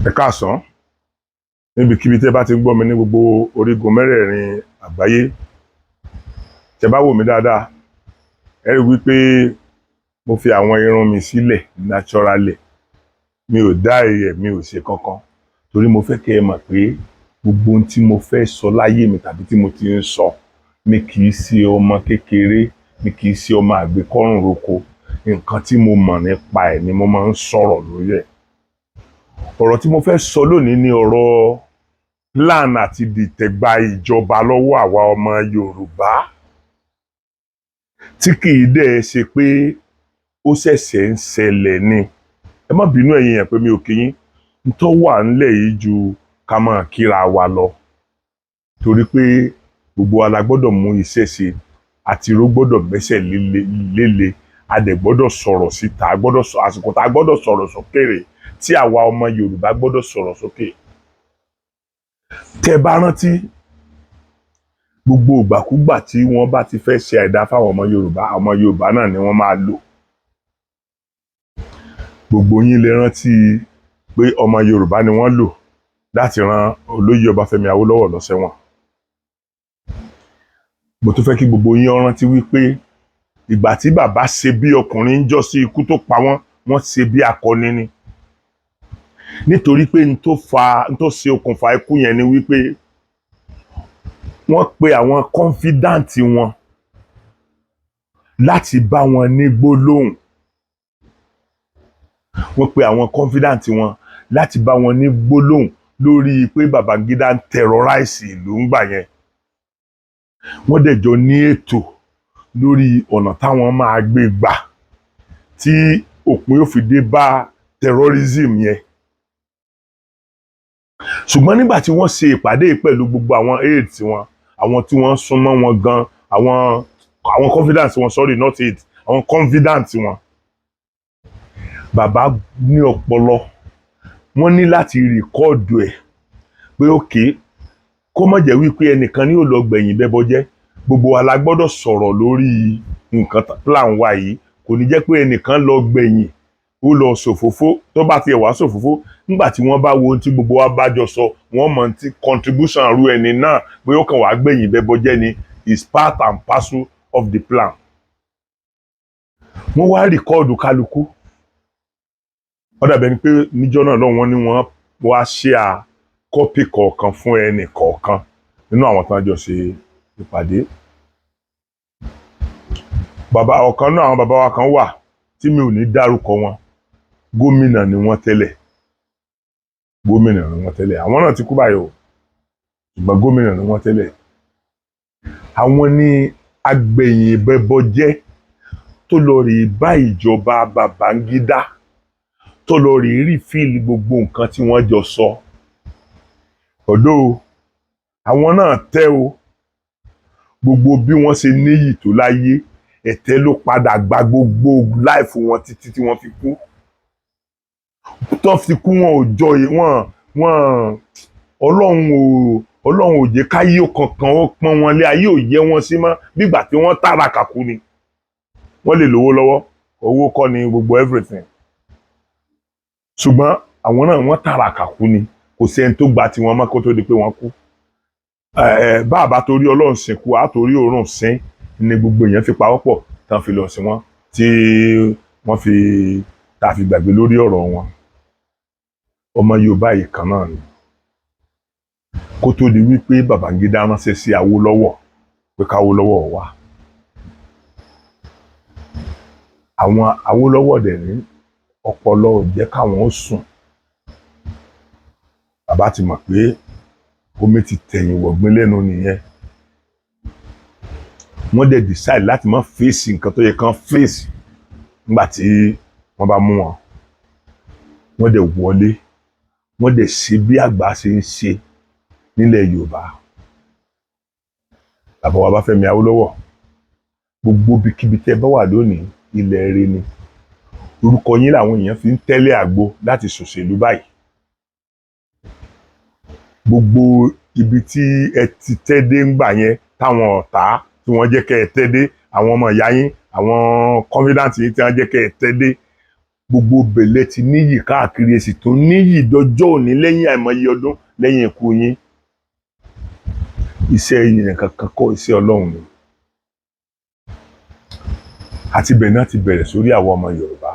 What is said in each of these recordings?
Ẹ káàsán níbikíbi tẹ́ bá ti ń gbọ́ mi ní gbogbo orígun mẹ́rẹ̀ẹ̀rin àgbáyé. Tẹ́ bá wò mí dáadáa ẹ rí wípé mo fi àwọn irun mi sílẹ̀ naturally. Mi ò dá ẹ̀yẹ̀, mi ò ṣe kankan torí mo fẹ́ kẹ́ ẹ mọ̀ pé gbogbo ohun tí mo fẹ́ sọ láyé mi tàbí tí mo ti ń sọ, mi kì í ṣe ọmọ kékeré, mi kì í ṣe ọmọ àgbékọ́rùn roko. Nǹkan tí mo mọ̀ nípa ẹ̀ ni mo máa ń sọ̀rọ̀ lórí ẹ̀. Ọ̀rọ̀ tí mo fẹ́ sọ lónìí ni ọ̀rọ̀ plan àti dìtẹ̀gbà ìjọba lọ́wọ́ àwa ọmọ Yorùbá, tí kì í dẹ̀ ṣe pé ó ṣẹ̀ṣẹ̀ ń ṣẹlẹ̀ ni. Ẹ má bínú ẹ̀yin yẹn pé mi ò kí yín, n tó wà ńlẹ̀ yìí ju ká máa kíra wa lọ, torí pé gbogbo wa la gbọ́dọ̀ mú iṣẹ́ ṣe, àtiró gbọ́dọ̀ gbẹ́sẹ̀ léle, a dẹ̀ gbọ́dọ̀ sọ̀rọ̀ síta, àsìkò tá a gbọ́dọ̀ sọ̀rọ̀ sókè rèé, tí àwa ọmọ Yorùbá gbọ́dọ̀ sọ̀rọ̀ sókè. Tẹ́ bá rántí, gbogbo ìgbàkúgbà tí wọ́n bá ti fẹ́ ṣe àìdá fáwọn ọmọ Yorùbá náà ni wọ́n máa lò. Gbogbo yín lè rántí pé ọmọ Yorùbá ni wọ́n lò láti ran olóyè Ọbáfẹ́mi Awólọ́wọ̀ lọ sẹ́wọ̀n. Mo tún fẹ́ kí gbogbo yín rántí wípé ìgbà tí bàbá ṣe bí ọkùnrin ń jọ́ sí ikú tó pa wọ́n, wọ́n ṣe bí akọni ni. Nítorí pé n tó ṣe okùnfà ikú yẹn ni wípé wọ́n pe àwọn confidant wọn láti bá wọn ní gbólóhùn. Wọ́n pe àwọn confidant wọn láti bá wọn ní gbólóhùn lórí pé Babangida ń terrorize ìlú ńgbà yẹn. Wọ́n dẹ̀ jọ ní ètò lórí ọ̀nà táwọn máa gbé gbà tí òpin ó fi dé bá terrorism yẹn. Ṣùgbọ́n nígbà tí wọ́n ṣe ìpàdé pẹ̀lú gbogbo àwọn aides wọn, àwọn tí wọ́n súnmọ́ wọn gan, àwọn confidants wọn, sorry not aides, àwọn confidants wọn, bàbá ní ọpọlọ, wọ́n ní láti rìkọ́ọ̀dù ẹ̀ pé okay, kó má jẹ́ wípé ẹnìkan ni yóò lọ gbẹ̀yìn bẹ́bọ jẹ́, gbogbo wa la gbọ́dọ̀ sọ̀rọ̀ lórí nǹkan plan wa yìí. Kò ní jẹ́ pé ẹnìkan lọ gbẹ̀yìn ó lọ ṣòfófó, tó bá tiẹ̀ wá ṣòfófó, nígbà tí wọ́n bá wo ohun tí gbogbo wa bá jọ sọ, wọ́n mọ̀ tí contribution ru ẹni náà pé ó kàn wá gbẹ̀yìn bẹ́bọ jẹ́ ni, is part and parcel of the plan. Wọ́n wá rìkọ́ọ̀dù kálukú. Ó dàbí ẹni pé níjọ́ náà lọ́wọ́ ni wọ́n wá share kọ́pì kọ̀ọ̀kan fún ẹnì kọ̀ọ̀kan nínú àwọn tó ń jọ ṣe ìpàdé. Ọ̀kan náà àwọn bàbá wa kan wà tí mi ò ní dárúkọ wọn, gómìnà ni wọ́n tẹ́lẹ̀. Gómìnà ni wọ́n tẹ́lẹ̀. Àwọn náà ti kú báyìí o, ṣùgbọ́n gómìnà ni wọ́n tẹ́lẹ̀. Àwọn ni agbẹ̀yìn bẹ́bọ jẹ́ tó lọ rí bá ìjọba Babangida, tó lọ rí refill gbogbo nǹkan tí wọ́n jọ sọ. Ọ̀dọ̀ àwọn náà tẹ́ o, gbogbo bí wọ́n ṣe níyì tó láyé, ẹ̀tẹ́ ló padà gba gbogbo life wọn títí tí wọ́n fi kú. Tó fi kú wọn ò jọ Ọlọ́run ò jẹ́ káyé kankan ó pọ́n wọn lé, ayé ò yẹ wọn sí mọ́, bígbà tí wọ́n tàràkà kú ni. Wọ́n lè lówó lọ́wọ́, owó kọ́ ni gbogbo everything. Ṣùgbọ́n àwọn náà wọ́n tàràkà kú ni, kò sí ẹni tó gba tiwọn mọ́ kó tó di pé wọ́n kú. Bàbá torí Ọlọ́run sìnkú, á torí òórùn sín ni gbogbo èèyàn fi pawọ́pọ̀ tán fi lọ sí wọn, tí wọ́n fi tàfi gbàgbé lórí ọ̀rọ̀ wọn. Ọmọ Yorùbá yìí kan náà ni. Kó tó di wípé Babangida ránṣẹ́ sí Awólọ́wọ̀ pé káwólọ́wọ̀ wá. Àwọn Awólọ́wọ̀ dẹ̀ ní ọpọlọ ò jẹ́ káwọn ó sùn. Bàbá ti mọ̀ pé omi ti tẹ̀yìn wọ̀gbìn lẹ́nu nìyẹn. Wọ́n dẹ̀ decide láti má fèsì nǹkan tó yẹ kán fèsì nígbà tí wọ́n bá mú wọn. Wọ́n dẹ̀ wọlé, wọ́n dẹ̀ ṣe bí àgbà ṣe ń ṣe nílẹ̀ Yorùbá. Bàbá wa Ọbáfẹ́mi Awólọ́wọ̀, gbogbo bíkíbi tẹ́ bá wà lónìí, ilẹ̀ rere ni. Orúkọ yín làwọn èèyàn fi ń tẹ́lẹ̀ àgbo láti ṣòṣèlú báyìí. Gbogbo ibi tí ẹ ti tẹ́ dé ńgbà yẹn, táwọn ọ̀tá tí wọ́n jẹ́ kẹ́ ẹ tẹ́ dé, àwọn ọmọ ìyá yín, àwọn confidant yín tí wọ́n jẹ́ kẹ́ ẹ tẹ́ dé, gbogbo bẹ̀lẹ̀ ti níyì káàkiri èsì tó níyì dọjọ́ òní lẹ́yìn àìmọye ọdún lẹ́yìn ikú yín. Iṣẹ́ èèyàn kankan kọ́, iṣẹ́ Ọlọ́run ni. Àti bẹ̀ náà ti bẹ̀rẹ̀ sórí àwọn ọmọ Yorùbá.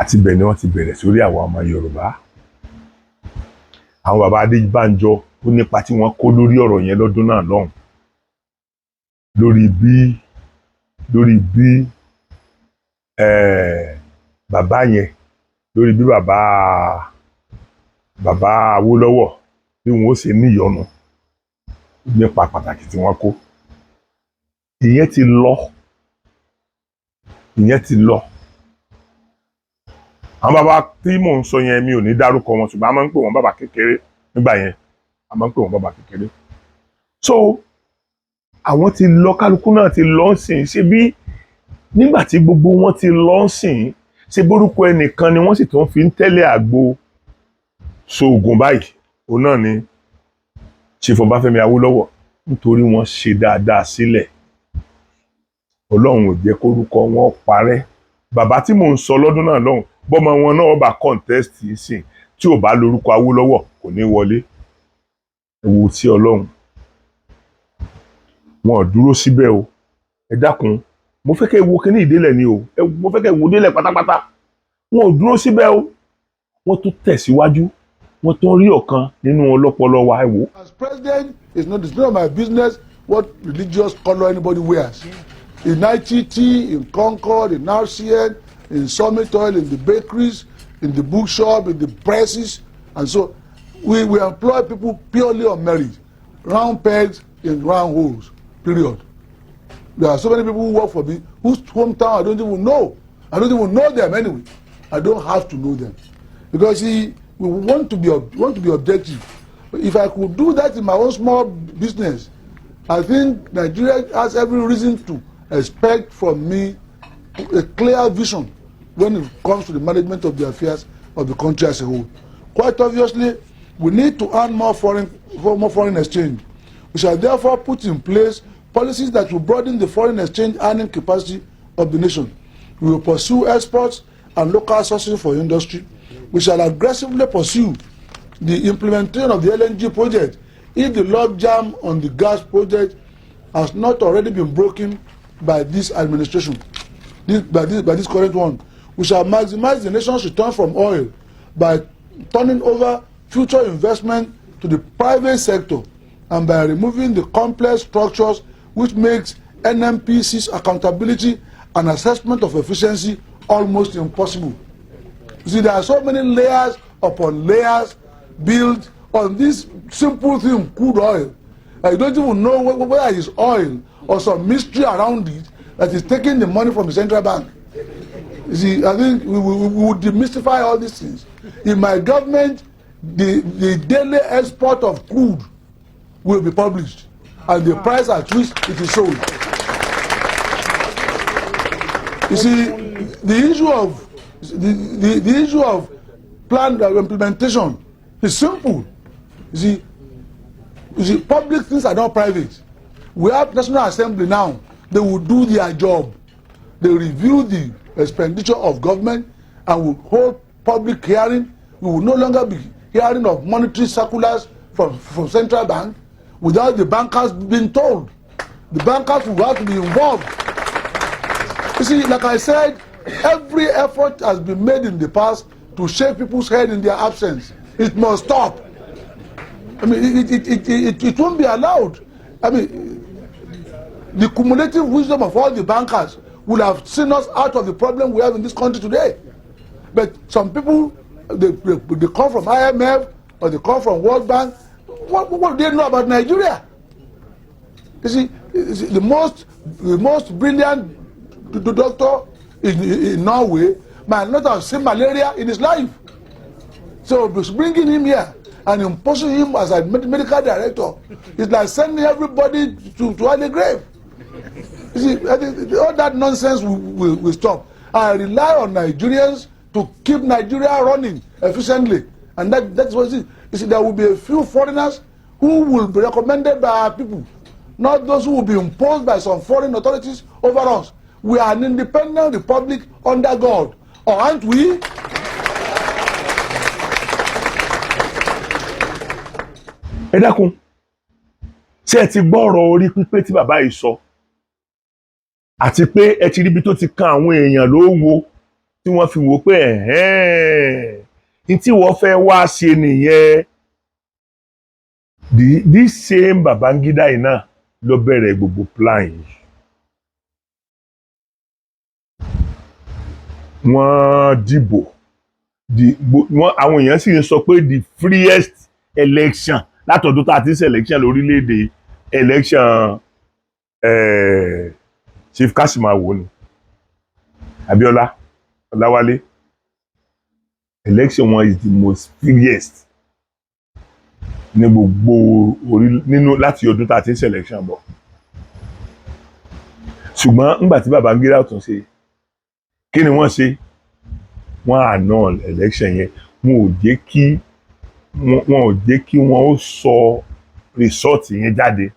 Àti bẹ̀ ni wọ́n ti bẹ̀rẹ̀ sórí àwọn ọmọ Yorùbá. Àwọn bàbá Adébánjọ ó nípa tí wọ́n kó lórí ọ̀rọ̀ yẹn lọ́dún náà lọ́hùn. Lórí bí bàbá yẹn, lórí bí bàbá Awólọ́wọ̀ bí wọn ó ṣe níyọnu nípa pàtàkì tí wọ́n kó. Ìyẹn ti lọ. Àwọn bàbá tí mò ń sọ yẹn mi ò ní dárúkọ wọn, ṣùgbọ́n a máa ń pè wọ́n bàbá kékeré nígbà yẹn. A máa ń pè wọ́n bàbá kékeré. So àwọn ti lọ, kálukú náà ti lọ sìn. Ṣé bí nígbà tí gbogbo wọn ti lọ sìn, ṣe borúkọ ẹnìkan ni wọ́n sì tún fi ń tẹ́lẹ̀ àgbo ṣoògùn báyìí. Òun náà ni Chief Ọbáfẹ́mi Awólọ́wọ̀, nítorí wọ́n ṣe dáadáa sílẹ̀. Ọlọ́run ò jẹ́ kórúkọ wọn parẹ́. Bàbá tí mò ń sọ lọ́dún náà lọ́hùn, bọ́mọ wọn náà bá contest sìn tí ò bá lórúkọ Awólọ́wọ̀ kò ní wọlé. Ẹ wo tí Ọlọ́run. Wọn ò dúró síbẹ̀ o. Ẹ dákun, mo fẹ́ kẹ́ wo kíní ìdélẹ̀ ni o. Mo fẹ́ kẹ́ wo délẹ̀ pátápátá. Wọn ò dúró síbẹ̀ o. Wọ́n tún tẹ̀síwájú. Wọ́n tún rí ọ̀kan nínú ọlọ́pọlọ wa. Ẹ wò. As president, it's none of my business what religious color anybody wears. In ITT, in Concord, in RCN, in Summit Oil, in the bakeries, in the bookshop, in the presses, and so we employ people purely on merit. Round pegs in round holes, period. There are so many people who work for me whose hometown I don't even know. I don't even know them anyway. I don't have to know them. Because we want to be objective. If I could do that in my own small business, I think Nigeria has every reason to expect from me a clear vision when it comes to the management of the affairs of the country as a whole. Quite obviously, we need to earn more foreign exchange. We shall therefore put in place policies that will broaden the foreign exchange earning capacity of the nation. We will pursue exports and local sourcing for industry. We shall aggressively pursue the implementation of the LNG project if the logjam on the gas project has not already been broken by this administration, by this current one. We shall maximize the nation's return from oil by turning over future investment to the private sector and by removing the complex structures which makes NMPC's accountability and assessment of efficiency almost impossible. You see, there are so many layers upon layers built on this simple thing, crude oil. You don't even know whether it's oil or some mystery around it that is taking the money from the central bank. You see, I think we would demystify all these things. In my government, the daily export of crude will be published and the price at which it is sold. You see, the issue of planned implementation is simple. You see, public things are not private. We have National Assembly now. They will do their job. They review the expenditure of government and will hold public hearing. We will no longer be hearing of monetary circulars from central bank without the bankers being told. The bankers will have to be involved. You see, like I said, every effort has been made in the past to shake people's head in their absence. It must stop. I mean, it won't be allowed. I mean, the cumulative wisdom of all the bankers would have seen us out of the problem we have in this country today. But some people, they come from IMF or they come from World Bank. What do they know about Nigeria? You see, the most brilliant doctor in Norway might not have seen malaria in his life. So bringing him here and imposing him as a medical director is like sending everybody to early grave. You see, I think all that nonsense will stop. I rely on Nigerians to keep Nigeria running efficiently, and that's what it is. You see, there will be a few foreigners who will be recommended by our people, not those who will be imposed by some foreign authorities over us. We are an independent republic under God, or aren't we? Ẹ dákun, ṣé ẹ ti gbọ́ ọ̀rọ̀ orí pípé tí bàbá yìí sọ? Àti pé ẹ ti ríbi tó ti kan àwọn èèyàn lówó tí wọ́n fi wò pé ní tí wọ́n fẹ́ wá ṣe nìyẹn. This same Babangida yìí náà ló bẹ̀rẹ̀ gbogbo plan yìí. Wọ́n dìbò, àwọn èèyàn sì ń sọ pé the freest election látọ̀dún tá a ti ń ṣe election lórílẹ̀‐èdè election Chief Kasimawo ni Abiola Ọláwálé. Election wọn is the most freest ní gbogbo nínú láti ọdún tá a ti ń ṣe election bọ̀. Ṣùgbọ́n nígbà tí Babangida tún ṣe, kí ni wọ́n ṣe? Wọ́n annul election yẹn. Wọn ò jẹ́ kí wọ́n ó sọ result yẹn jáde.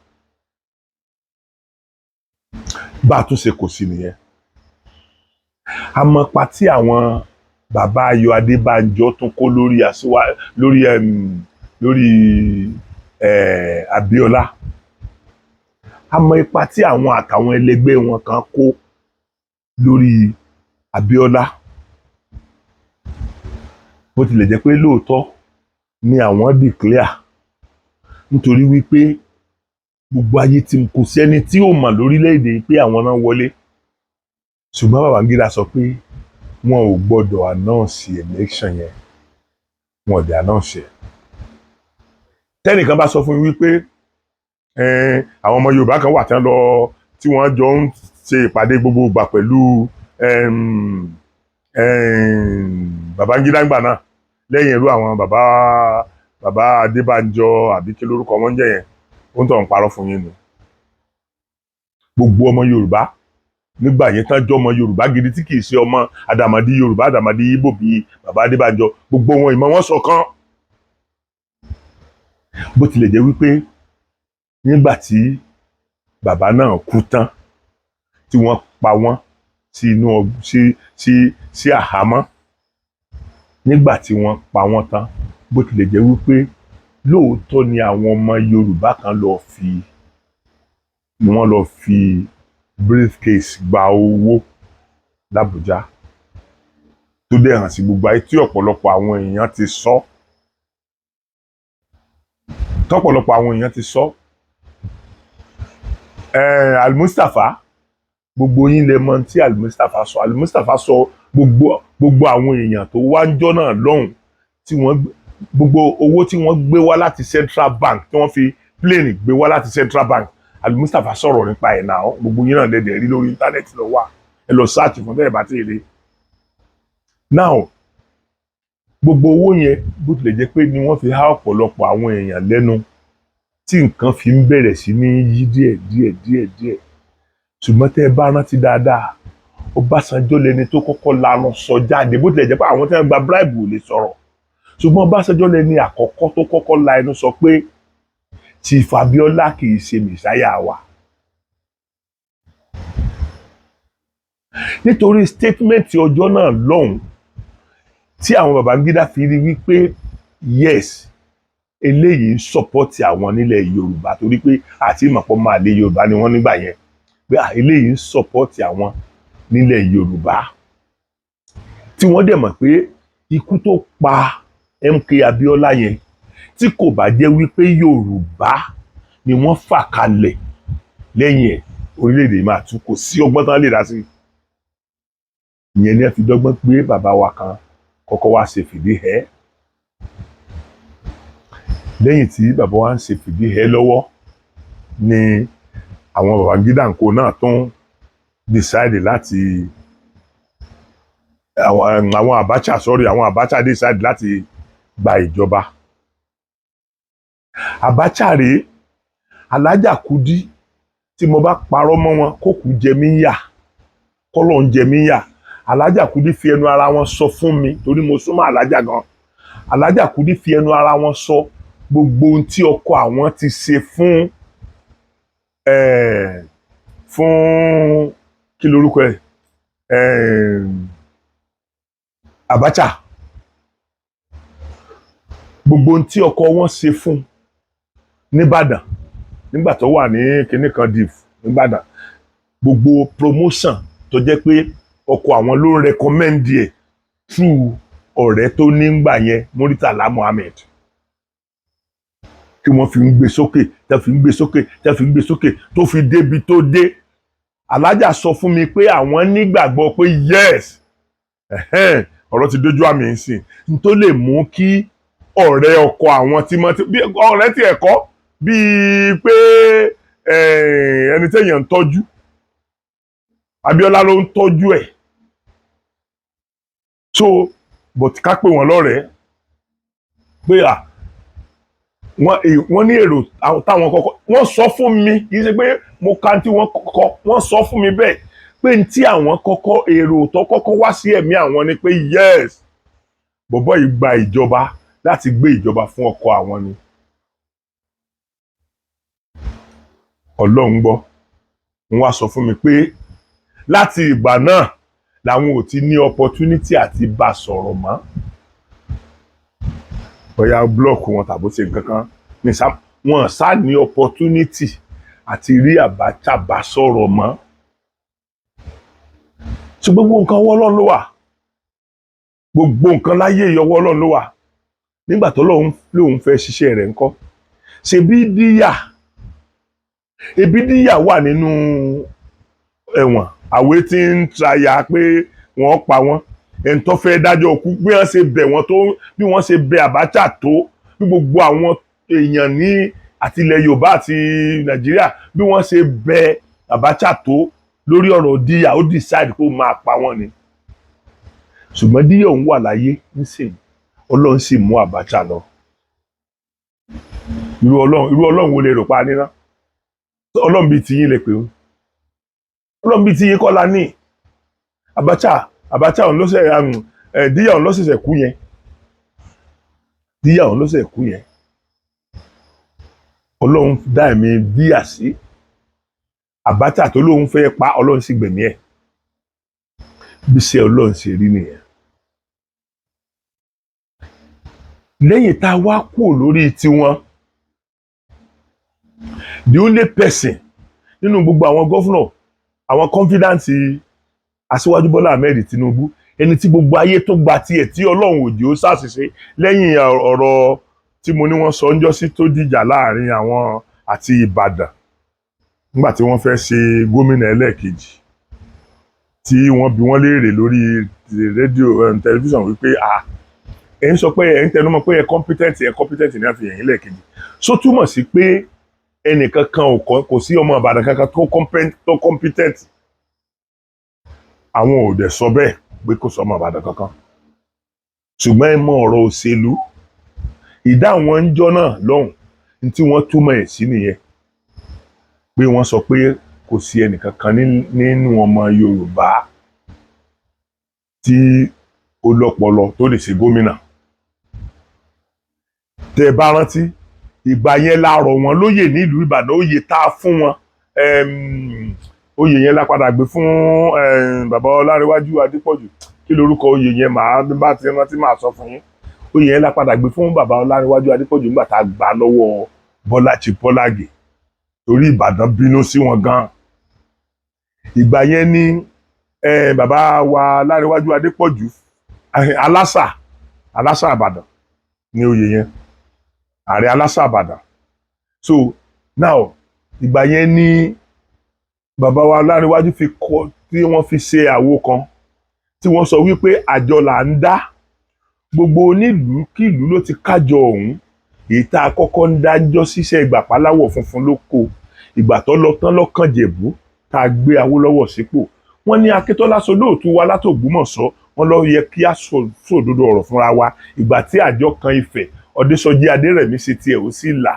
Bá a tún ṣe kò sí nìyẹn. Àmọ́ pa tí àwọn bàbá Ayọ̀ Adébánjọ tún kó lórí Abíọ́lá. Àmọ́ ipa tí àwọn àtàwọn ẹlẹgbẹ́ wọn kan kó lórí Abíọ́lá. Bó tilẹ̀ jẹ́ pé lóòótọ́ ni àwọn declare, nítorí wípé gbogbo ayé tí kò sẹ́ni tí ó mọ̀ lórílẹ̀‐èdè pé àwọn náà wọlé. Ṣùgbọ́n Babangida sọ pé wọn ò gbọ́dọ̀ announce election yẹn. Wọn ò dé announce ẹ̀. Tẹ́nìkan bá sọ fún mi wípé àwọn ọmọ Yorùbá kan wà tí wọ́n jọ ń ṣe ìpàdé gbogbo ìgbà pẹ̀lú Babangida ńgbà náà lẹ́yìn irú àwọn bàbá Adébánjọ àbí kí lórúkọ wọn jẹ́ yẹn, ó ń tọ̀ ń parọ́ fún yín ni. Gbogbo ọmọ Yorùbá nígbà yẹn tán jọ ọmọ Yorùbá gidi tí kìí ṣe ọmọ àdàmàdì Yorùbá àdàmàdì Ìgbò bíi bàbá Adébánjọ, gbogbo wọn ìmọ̀ wọn ṣọ̀kan. Bó tilẹ̀ jẹ́ wípé nígbà tí bàbá náà kú tán tí wọ́n pa wọ́n sí àhámọ́, nígbà tí wọ́n pa wọ́n tán, bó tilẹ̀ jẹ́ wípé lóòótọ́ ni àwọn ọmọ Yorùbá kan lọ fi briefcase gba owó l'Àbújá tó dẹ̀ hàn sí gbogbo ayé tí ọ̀pọ̀lọpọ̀ àwọn èèyàn ti sọ. Al-Mustapha, gbogbo yín lè mọ̀ tí Al-Mustapha sọ. Al-Mustapha sọ gbogbo àwọn èèyàn tó wá ń jọ́ náà lọ́hùn tí gbogbo owó tí wọ́n gbé wá láti Central Bank, tí wọ́n fi plane gbé wá láti Central Bank, Al-Mustapha sọ̀rọ̀ nípa ẹ̀ náà. Gbogbo yín náà lẹ́dẹ̀ẹ́ rí lórí íńtánẹ́ẹ̀tì lọ wà. Ẹ lọ sáàtì fún tẹ́lẹ̀ bá ti rí. Now gbogbo owó yẹn bó tilẹ̀ jẹ́ pé ni wọ́n fi há ọ̀pọ̀lọpọ̀ àwọn èèyàn lẹ́nu tí nǹkan fi ń bẹ̀rẹ̀ sí ní yí díẹ̀. Ṣùgbọ́n tẹ́ ẹ bá rántí dáadáa, Ọbásanjọ́ lẹni tó kọ́kọ́ lanu sọ jáde. Bó tilẹ̀ jẹ́ pé àwọn tí wọ́n gba bribe ò lè sọ̀rọ̀, ṣùgbọ́n Ọbásanjọ́ lẹni àkọ́kọ́ tó kọ́kọ́ la ẹnu sọ pé Chief Abiola kì í ṣe mẹ̀sáyà wa. Nítorí statement ọjọ́ náà lọ́hùn tí àwọn Babangida fi rí wípé yes, eléyìí ń sọpọ́tì àwọn nílẹ̀ Yorùbá, torí pé àti ìmọ̀pọ̀ máa lé Yorùbá ni wọ́n nígbà yẹn, pé eléyìí ń sọpọ́tì àwọn nílẹ̀ Yorùbá, tí wọ́n dẹ̀ mọ̀ pé ikú tó pa MK Abiola yẹn tí kò bá jẹ́ wípé Yorùbá ni wọ́n fà kalẹ̀ lẹ́yìn ẹ̀, orílẹ̀-èdè máa tún kò sí ọgbọ́n tán lè dá sí. Ìyẹn ni ẹ fi dọ́gbọ́n pé bàbá wa kan kọ́kọ́ wá ṣe fìdíhẹ́. Lẹ́yìn tí bàbá wa ń ṣe fìdíhẹ́ lọ́wọ́ ni àwọn Babangida ńkọ́ náà tún decide láti àwọn Abacha decide láti gba ìjọba. Abacha rèé, Alájà Kúdí tí mo bá parọ́ mọ́ wọn kó kú jẹ mí yà, kọ́lọ̀ ń jẹ mí yà. Alájà Kúdí fi ẹnu ara wọn sọ fún mi, torí mo súnmọ́ Alájà gan. Alájà Kúdí fi ẹnu ara wọn sọ gbogbo ohun tí ọkọ àwọn ti ṣe fún kí lorúkọ ẹ̀ Abacha gbogbo ohun tí ọkọ wọn ṣe fún nìbàdàn nígbà tó wà ní kinní kan div nìbàdàn gbogbo promotion tó jẹ́ pé ọkọ àwọn ló recommend ẹ̀ through ọ̀rẹ́ tó nígbà yẹn Muritala Muhammed tí wọ́n fi ń gbé sókè tẹ́ fi ń gbé sókè tẹ́ fi ń gbé sókè tó fi débi tó dé alájà sọ fún mi pé àwọn nígbàgbọ́ pé yes ọ̀rọ̀ ti dójú àmì ìsìn n tó lè mú kí ọ̀rẹ́ ọkọ àwọn tí mọ́ bí ọ̀rẹ́ tí ẹ̀kọ́ bíi pé ẹni téèyàn ń tọ́jú Abíọ́lá ló ń tọ́jú ẹ̀ so but ká pè wọ́n lọ́rẹ̀ẹ́ pé wọ́n ní èrò táwọn kọ́kọ́ wọ́n sọ fún mi kì í ṣe pé mo ka tí wọ́n kọ́kọ́ wọ́n sọ fún mi bẹ́ẹ̀ pé n tí àwọn kọ́kọ́ èrò tó kọ́kọ́ wá sí ẹ̀mí àwọn ni pé yes bọ̀bọ́ yìí gba ìjọba láti gbé ìjọba fún ọkọ àwọn ni Ọlọ́run gbọ́ wọ́n wá sọ fún mi pé láti ìgbà náà làwọn ò ti ní opportunity àti bá sọ̀rọ̀ mọ́ bóyá blọọkù wọn tàbí ṣe nǹkan kan ní wọn sá ní opportunity àti rí Abacha bá sọ̀rọ̀ mọ́ ṣé gbogbo nǹkan ọwọ́ Ọlọ́run ló wà gbogbo nǹkan láyé ìyọwọ́ Ọlọ́run ló wà nígbà tó lóun fẹ́ ṣiṣẹ́ rẹ̀ ńkọ́ ṣebí díyà wà nínú ẹ̀wọ̀n àwé tí ń traya pé wọ́n pa wọ́n ẹni tó fẹ́ dájọ́ òkú bí wọ́n ṣe bẹ̀ wọ́n tó bí wọ́n ṣe bẹ̀ Abacha tó bí gbogbo àwọn èèyàn ní àtilẹ̀ Yorùbá àti Nàìjíríà bí wọ́n ṣe bẹ̀ Abacha tó lórí ọ̀rọ̀ díyà ó decide kó máa pa wọ́n ni ṣùgbọ́n díyà òun wà láyé nísìnyí Ọlọ́run sì mú Abacha lọ irú Ọlọ́run wo lè rò pa níná Ọlọ́run bíi tiyín lè pè ó Ọlọ́run bíi tiyín kọ́ la ní Abacha òun ló ṣe díyà òun ló ṣẹ̀ṣẹ̀ kú yẹn díyà òun ló ṣẹ̀ṣẹ̀ kú yẹn Ọlọ́run dá ẹ̀mí díyà sí Abacha tó lóun fẹ́ pa Ọlọ́run sì gbẹ̀mí ẹ̀ bí ṣe Ọlọ́run ṣe rí nìyẹn lẹ́yìn tá a wá kú lórí tiwọn the only person nínú gbogbo àwọn gọ́fúnà àwọn confidant Asiwaju Bola Ahmed Tinubu ẹni tí gbogbo ayé tó gba tiẹ̀ tí Ọlọ́run òjì ó ṣàṣìṣe lẹ́yìn ọ̀rọ̀ tí mo ní wọ́n sọ ń jọ́sí tó dìjà láàrin àwọn àti Ìbàdàn nígbà tí wọ́n fẹ́ ṣe gómìnà ẹlẹ́ẹ̀kejì tí wọ́n bi wọ́n léèrè lórí rédíò tẹlifíṣàn wípé ẹ̀ ń sọ pé ẹ̀ ń tẹnumọ́ pé ẹ̀ competent ní àfihàn yín lẹ́ẹ̀kejì so túmọ̀ sí pé ẹnìkan kan kò sí ọmọ Ìbàdàn kankan tó competent àwọn ò dẹ̀ sọ bẹ́ẹ̀ pé kò sọ ọmọ Ìbàdàn kankan ṣùgbọ́n ẹ mọ ọ̀rọ̀ òṣèlú ìdá àwọn ń jọ náà lọ́hùn ní tí wọ́n túmọ̀ ẹ̀ sí nìyẹn pé wọ́n sọ pé kò sí ẹnìkankan nínú ọmọ Yorùbá tí ó lọ́pọlọ tó lè ṣe gómìnà tẹ́ bá rántí ìgbà yẹn la rọ̀ wọ́n lóyè nílùú Ìbàdàn oyè tá a fún wọn oyè yẹn la padà gbé fún bàbá Ọlárẹ̀wájú Adépọ̀jù kí lorúkọ oyè yẹn màá bá ti rántí màá sọ fún yín oyè yẹn la padà gbé fún bàbá Ọlárẹ̀wájú Adépọ̀jù nígbà tá a gbà lọ́wọ́ Bọ́lájí Bọ́lágè torí Ìbàdàn bínú sí wọn gan ìgbà yẹn ni bàbá wa Ọlárẹ̀wájú Adépọ̀jù alásà Ìbàdàn ní oyè yẹn ààrẹ alásà Ìbàdàn so now ìgbà yẹn ni bàbá wa Ọlárẹ̀wájú fi kọ tí wọ́n fi ṣe àwo kan tí wọ́n sọ wípé àjọ là ń dá gbogbo onílùú kí ìlú ló ti kájọ ọ̀hún èyí tá a kọ́kọ́ ń dájọ́ ṣiṣẹ́ ìgbà páláwọ̀ funfun ló kó ìgbà tó lọ tán lọ́kàn Jẹ̀bú tá a gbé Awólọ́wọ̀ sípò wọ́n ní Akíntọ́lá Solóòtú wa látògbómọ̀ṣọ́ wọ́n lọ yẹ kí a sòdodo ọ̀rọ̀ fúnra wa ìgbà tí àjọ kan Ifẹ̀ Ọdẹ́sọjí Adérẹ̀mí ṣe tiẹ̀ ó sì là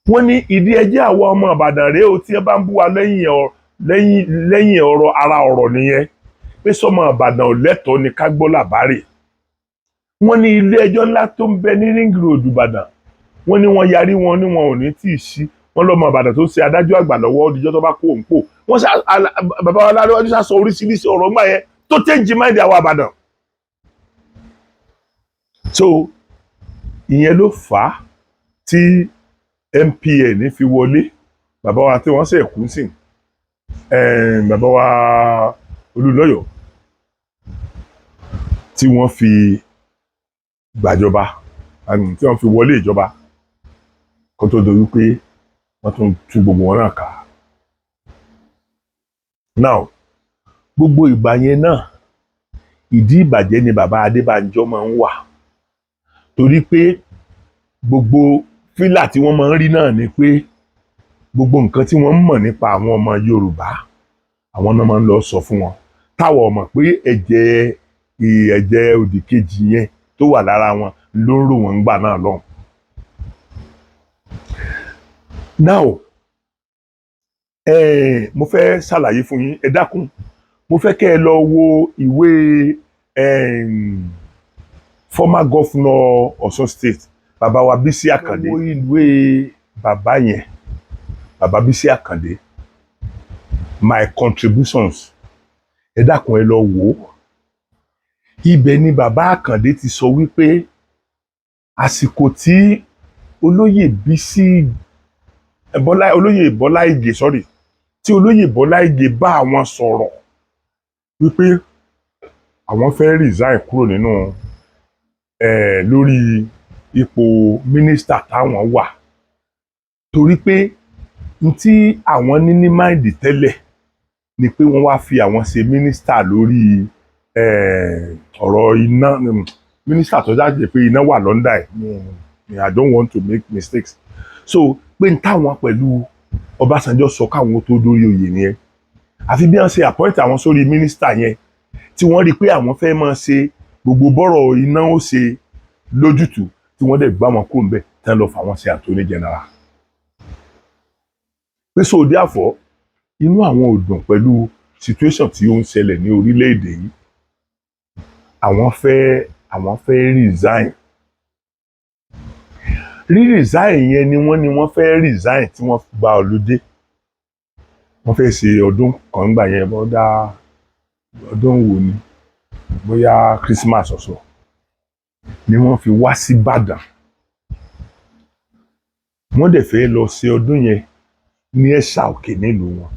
wọ́n ní ìdí ẹjẹ́ àwọn ọmọ Ìbàdàn rèé o tí ẹ bá ń bú wa lẹ́yìn ọ̀rọ̀ ara ọ̀rọ̀ nìyẹn pé sọmọ Ìbàdàn ò lẹ́tọ̀ọ́ ni ká gbọ́ làbárè wọ́n ní ilé ẹjọ́ ńlá tó ń bẹ ní ring road Ìbàdàn wọ́n ní wọ́n yarí wọn ní wọn ò ní tí ì ṣí wọ́n lọ́mọ Ìbàdàn tó ṣe adájọ́ àgbà lọ́wọ́ òdìjọ́ tó bá kó òǹpò wọ́n ṣe bàbá wa Láréwájú sá sọ oríṣiríṣi ọ̀rọ̀ ńgbà yẹn tó change mind àwọn Ìbàdàn. So ìyẹn ló fà á tí MPN fi wọlé bàbá wa tí wọ́n ṣe kú sí bàbá wa Olúlọ́yọ̀ tí wọ́n fi gbàjọba tí wọ́n fi wọlé ìjọba kó tó dorí pé wọ́n tún tú gbogbo wọn náà ká. Now gbogbo ìgbà yẹn náà ìdí ìbàjẹ́ ni bàbá Adébánjọ máa ń wà torí pé gbogbo fílà tí wọ́n máa ń rí náà ni pé gbogbo nǹkan tí wọ́n mọ̀ nípa àwọn ọmọ Yorùbá àwọn náà máa ń lọ sọ fún wọn táwọn mọ̀ pé ẹ̀jẹ̀ òdì kejì yẹn tó wà lára wọn ló ń rò wọ́n ńgbà náà lọ́hùn. Now mo fẹ́ ṣàlàyé fún yín ẹ dákun mo fẹ́ kẹ́ ẹ lọ wo ìwé former governor Ọ̀ṣun state bàbá wa Bísí Àkàndé ìwé bàbá yẹn bàbá Bísí Àkàndé my contributions ẹ dákun ẹ lọ wò ó ibẹ̀ ni bàbá Àkàndé ti sọ wípé àsìkò tí olóyè Bọ́lá Ìgè tí olóyè Bọ́lá Ìgè bá àwọn sọ̀rọ̀ wípé àwọn fẹ́ resign kúrò nínú lórí ipò mínísítà táwọn wà torí pé tí àwọn ní máìndì tẹ́lẹ̀ ni pé wọ́n wá fi àwọn ṣe mínísítà lórí ọ̀rọ̀ iná mínísítà tó jáde pé iná wà lọ́ndà ẹ̀ I don't want to make mistakes so pé n táwọn pẹ̀lú Ọbásanjọ́ sọ káwọn tó dórí oyè nìyẹn àfi bí wọ́n ṣe appoint àwọn sórí mínísítà yẹn tí wọ́n rí i pé àwọn fẹ́ máa ṣe gbogbo bọ́rọ̀ iná ó ṣe lójútùú tí wọ́n dẹ̀ gbá wọn kó ń bẹ̀ tán lọ fà wọ́n ṣe Attorney General. pé so therefore inú àwọn ò dùn pẹ̀lú situation tí ó ń ṣẹlẹ̀ ní orílẹ̀-èdè yìí àwọn fẹ́ resign resign yẹn ni wọ́n fẹ́ resign tí wọ́n gba ọlùdé wọ́n fẹ́ ṣe ọdún kan gbà yẹn bọ́dá ọdún wo ni bóyá Christmas ọ̀sọ̀ ni wọ́n fi wá sí Ìbàdàn wọ́n dẹ̀ fẹ́ lọ ṣe ọdún yẹn ní Ẹ̀sà Òkè nílùú wọn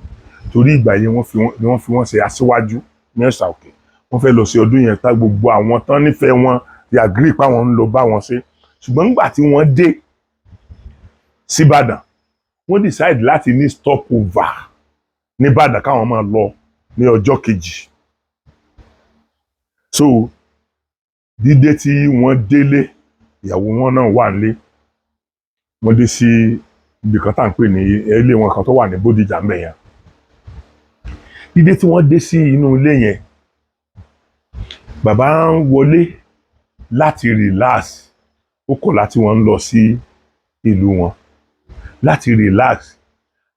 torí ìgbà yẹn wọ́n fi wọ́n ṣe aṣíwájú ní Ẹ̀sà Òkè wọ́n fẹ́ lọ ṣe ọdún yẹn tá gbogbo àwọn tán nífẹ̀ẹ́ wọn ti agree pa wọn ń lọ bá wọn ṣe ṣùgbọ́n nígbà tí wọ́n dé síbàdàn wọ́n decide láti ní stopover níbàdàn káwọn máa lọ ní ọjọ́ kejì so dídé tí wọ́n délé ìyàwó wọn náà wà nílé wọ́n dé sí ibì kan tá à ń pè ní ilé wọn kan tó wà ní Bódìjà mẹ́yàn dídé tí wọ́n dé sí inú ilé yẹn bàbá ń wọlé láti relax ó kọ̀ láti wọ́n ń lọ sí ìlú wọn láti relax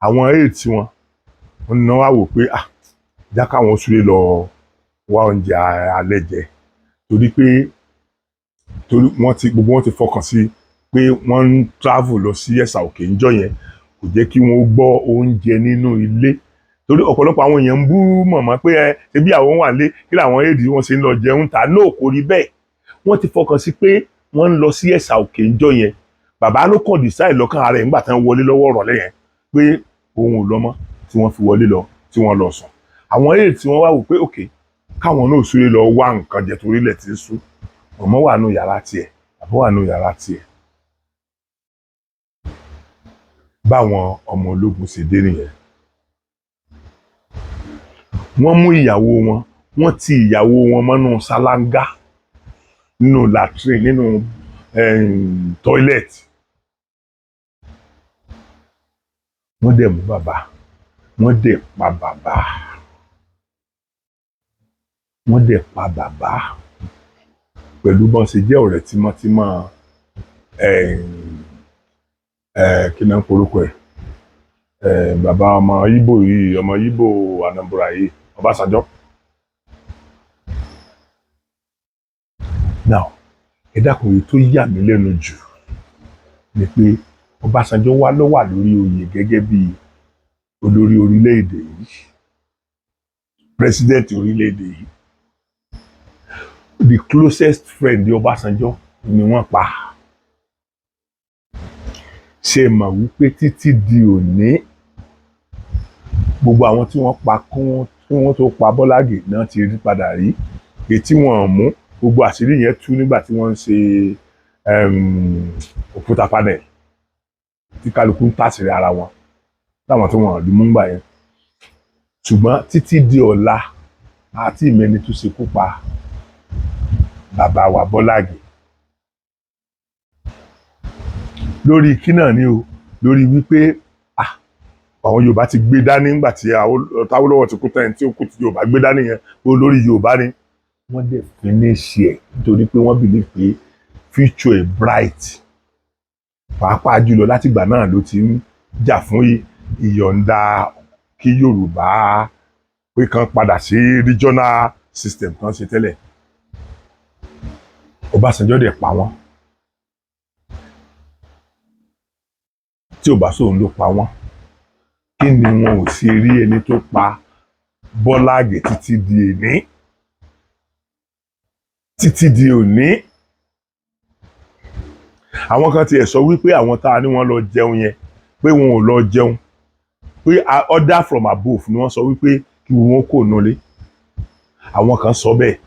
àwọn aides wọn náà wá wò pé já káwọn súré lọ wá oúnjẹ alẹ́ jẹ torí pé gbogbo wọn ti fọkàn sí pé wọ́n ń travel lọ sí Ẹ̀sà Òkè níjọ́ yẹn kò jẹ́ kí wọ́n gbọ́ oúnjẹ nínú ilé torí ọ̀pọ̀lọpọ̀ àwọn èèyàn ń bú mọ̀mọ́ pé ṣebí àwọn wà nílé kí làwọn aides wọn ṣe ń lọ jẹun ta náà kò rí bẹ́ẹ̀ wọ́n ti fọkàn sí pé wọ́n ń lọ sí Ẹ̀sà Òkè níjọ́ yẹn bàbá ló kàn decide lọ́kàn ara ẹ̀ nígbà tí wọ́n wọlé lọ́wọ́ ọ̀rọ̀lẹ́ yẹn pé òun ò lọ mọ́ tí wọ́n fi wọlé lọ tí wọ́n lọ sùn àwọn aides tí wọ́n wá wò pé òkè káwọn náà súré lọ wá nǹkan jẹ torí ilẹ̀ tí ń sú ọmọ wà nù yàrá tiẹ̀ àbọ̀ wà nù yàrá tiẹ̀ báwọn ọmọ ológun ṣe dé nìyẹn wọ́n mú ìyàwó wọn wọ́n ti ìyàwó wọn mọ́nú ṣáláńgá nínú latrine nínú toilet wọ́n dẹ̀ mú bàbá wọ́n dẹ̀ pa bàbá wọ́n dẹ̀ pa bàbá pẹ̀lú bọ́n ṣe jẹ́ ọ̀rẹ́ tímọ́tímọ́ kí náà ń porúkọ ẹ̀ bàbá ọmọ Ìgbò Anambra yìí Ọbásanjọ́. Now ẹ dákun èyí tó yà mí lẹ́nu jù ni pé Ọbásanjọ́ wá ló wà lórí oyè gẹ́gẹ́ bí olórí orílẹ̀-èdè yìí, president orílẹ̀-èdè yìí. The closest friend Ọbásanjọ́ ni wọ́n pa. Ṣé ẹ mọ̀ wípé títí di òní gbogbo àwọn tí wọ́n pa kí wọ́n tó pa Bọ́lá Ìgè náà ti rí padà rí, èyí tí wọ́n mú gbogbo àṣírí yẹn tú nígbà tí wọ́n ń ṣe òkúta panel tí kálukú ń tàṣírí ara wọn láwọn tí wọ́n rí mú gbà yẹn. Ṣùgbọ́n títí di ọ̀la àti ìmẹ́ni tó ṣekú pa bàbá wa Bọ́lá Ìgè lórí kí náà ni o, lórí wípé àwọn Yorùbá ti gbé dání nígbà tí Awólọ́wọ̀ ti kú tán, tí ó kù tí Yorùbá gbé dání yẹn olórí Yorùbá ni wọ́n dẹ̀ finish ẹ̀ nítorí pé wọ́n believe pé future is bright. Pàápàá jùlọ láti ìgbà náà ló ti ń jà fún ìyọ̀ǹda kí Yorùbá pé kan padà sí regional system kan ṣe tẹ́lẹ̀. Ọbásanjọ́ dẹ̀ pa wọ́n. Tí ò bá sóun ló pa wọ́n, kí ni wọn ò ṣe rí ẹni tó pa Bọ́lá Ìgè títí di òní? Títí di òní. Àwọn kan tiẹ̀ sọ wípé àwọn tá a ní wọ́n lọ jẹun yẹn pé wọn ò lọ jẹun, pé order from above ni wọ́n sọ wípé kí wọ́n kò nulẹ̀. Àwọn kan sọ bẹ́ẹ̀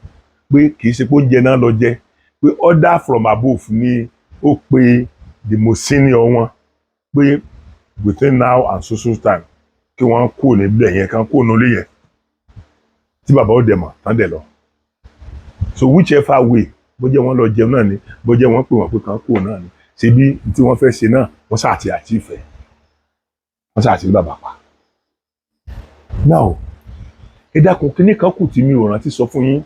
pé kì í ṣe pé oúnjẹ náà lọ jẹ, pé order from above ni ó pe the most senior wọn pé between now and so time kí wọ́n kò níbẹ̀ yẹn kan kò nulẹ̀ yẹn tí bàbá ó dẹ̀ mọ̀ tán dẹ̀ lọ. So whichever way bó jẹ́ wọ́n lọ jẹun náà ni bó jẹ́ wọ́n pè wọ́n pé kan kò náà ni ṣe bí tí wọ́n fẹ́ ṣe náà wọ́n ṣáà ti achieve, wọ́n ṣáà ti rí bàbá pa. Now ẹ dákun kíní kan kù tí mi ò rántí sọ fún yín.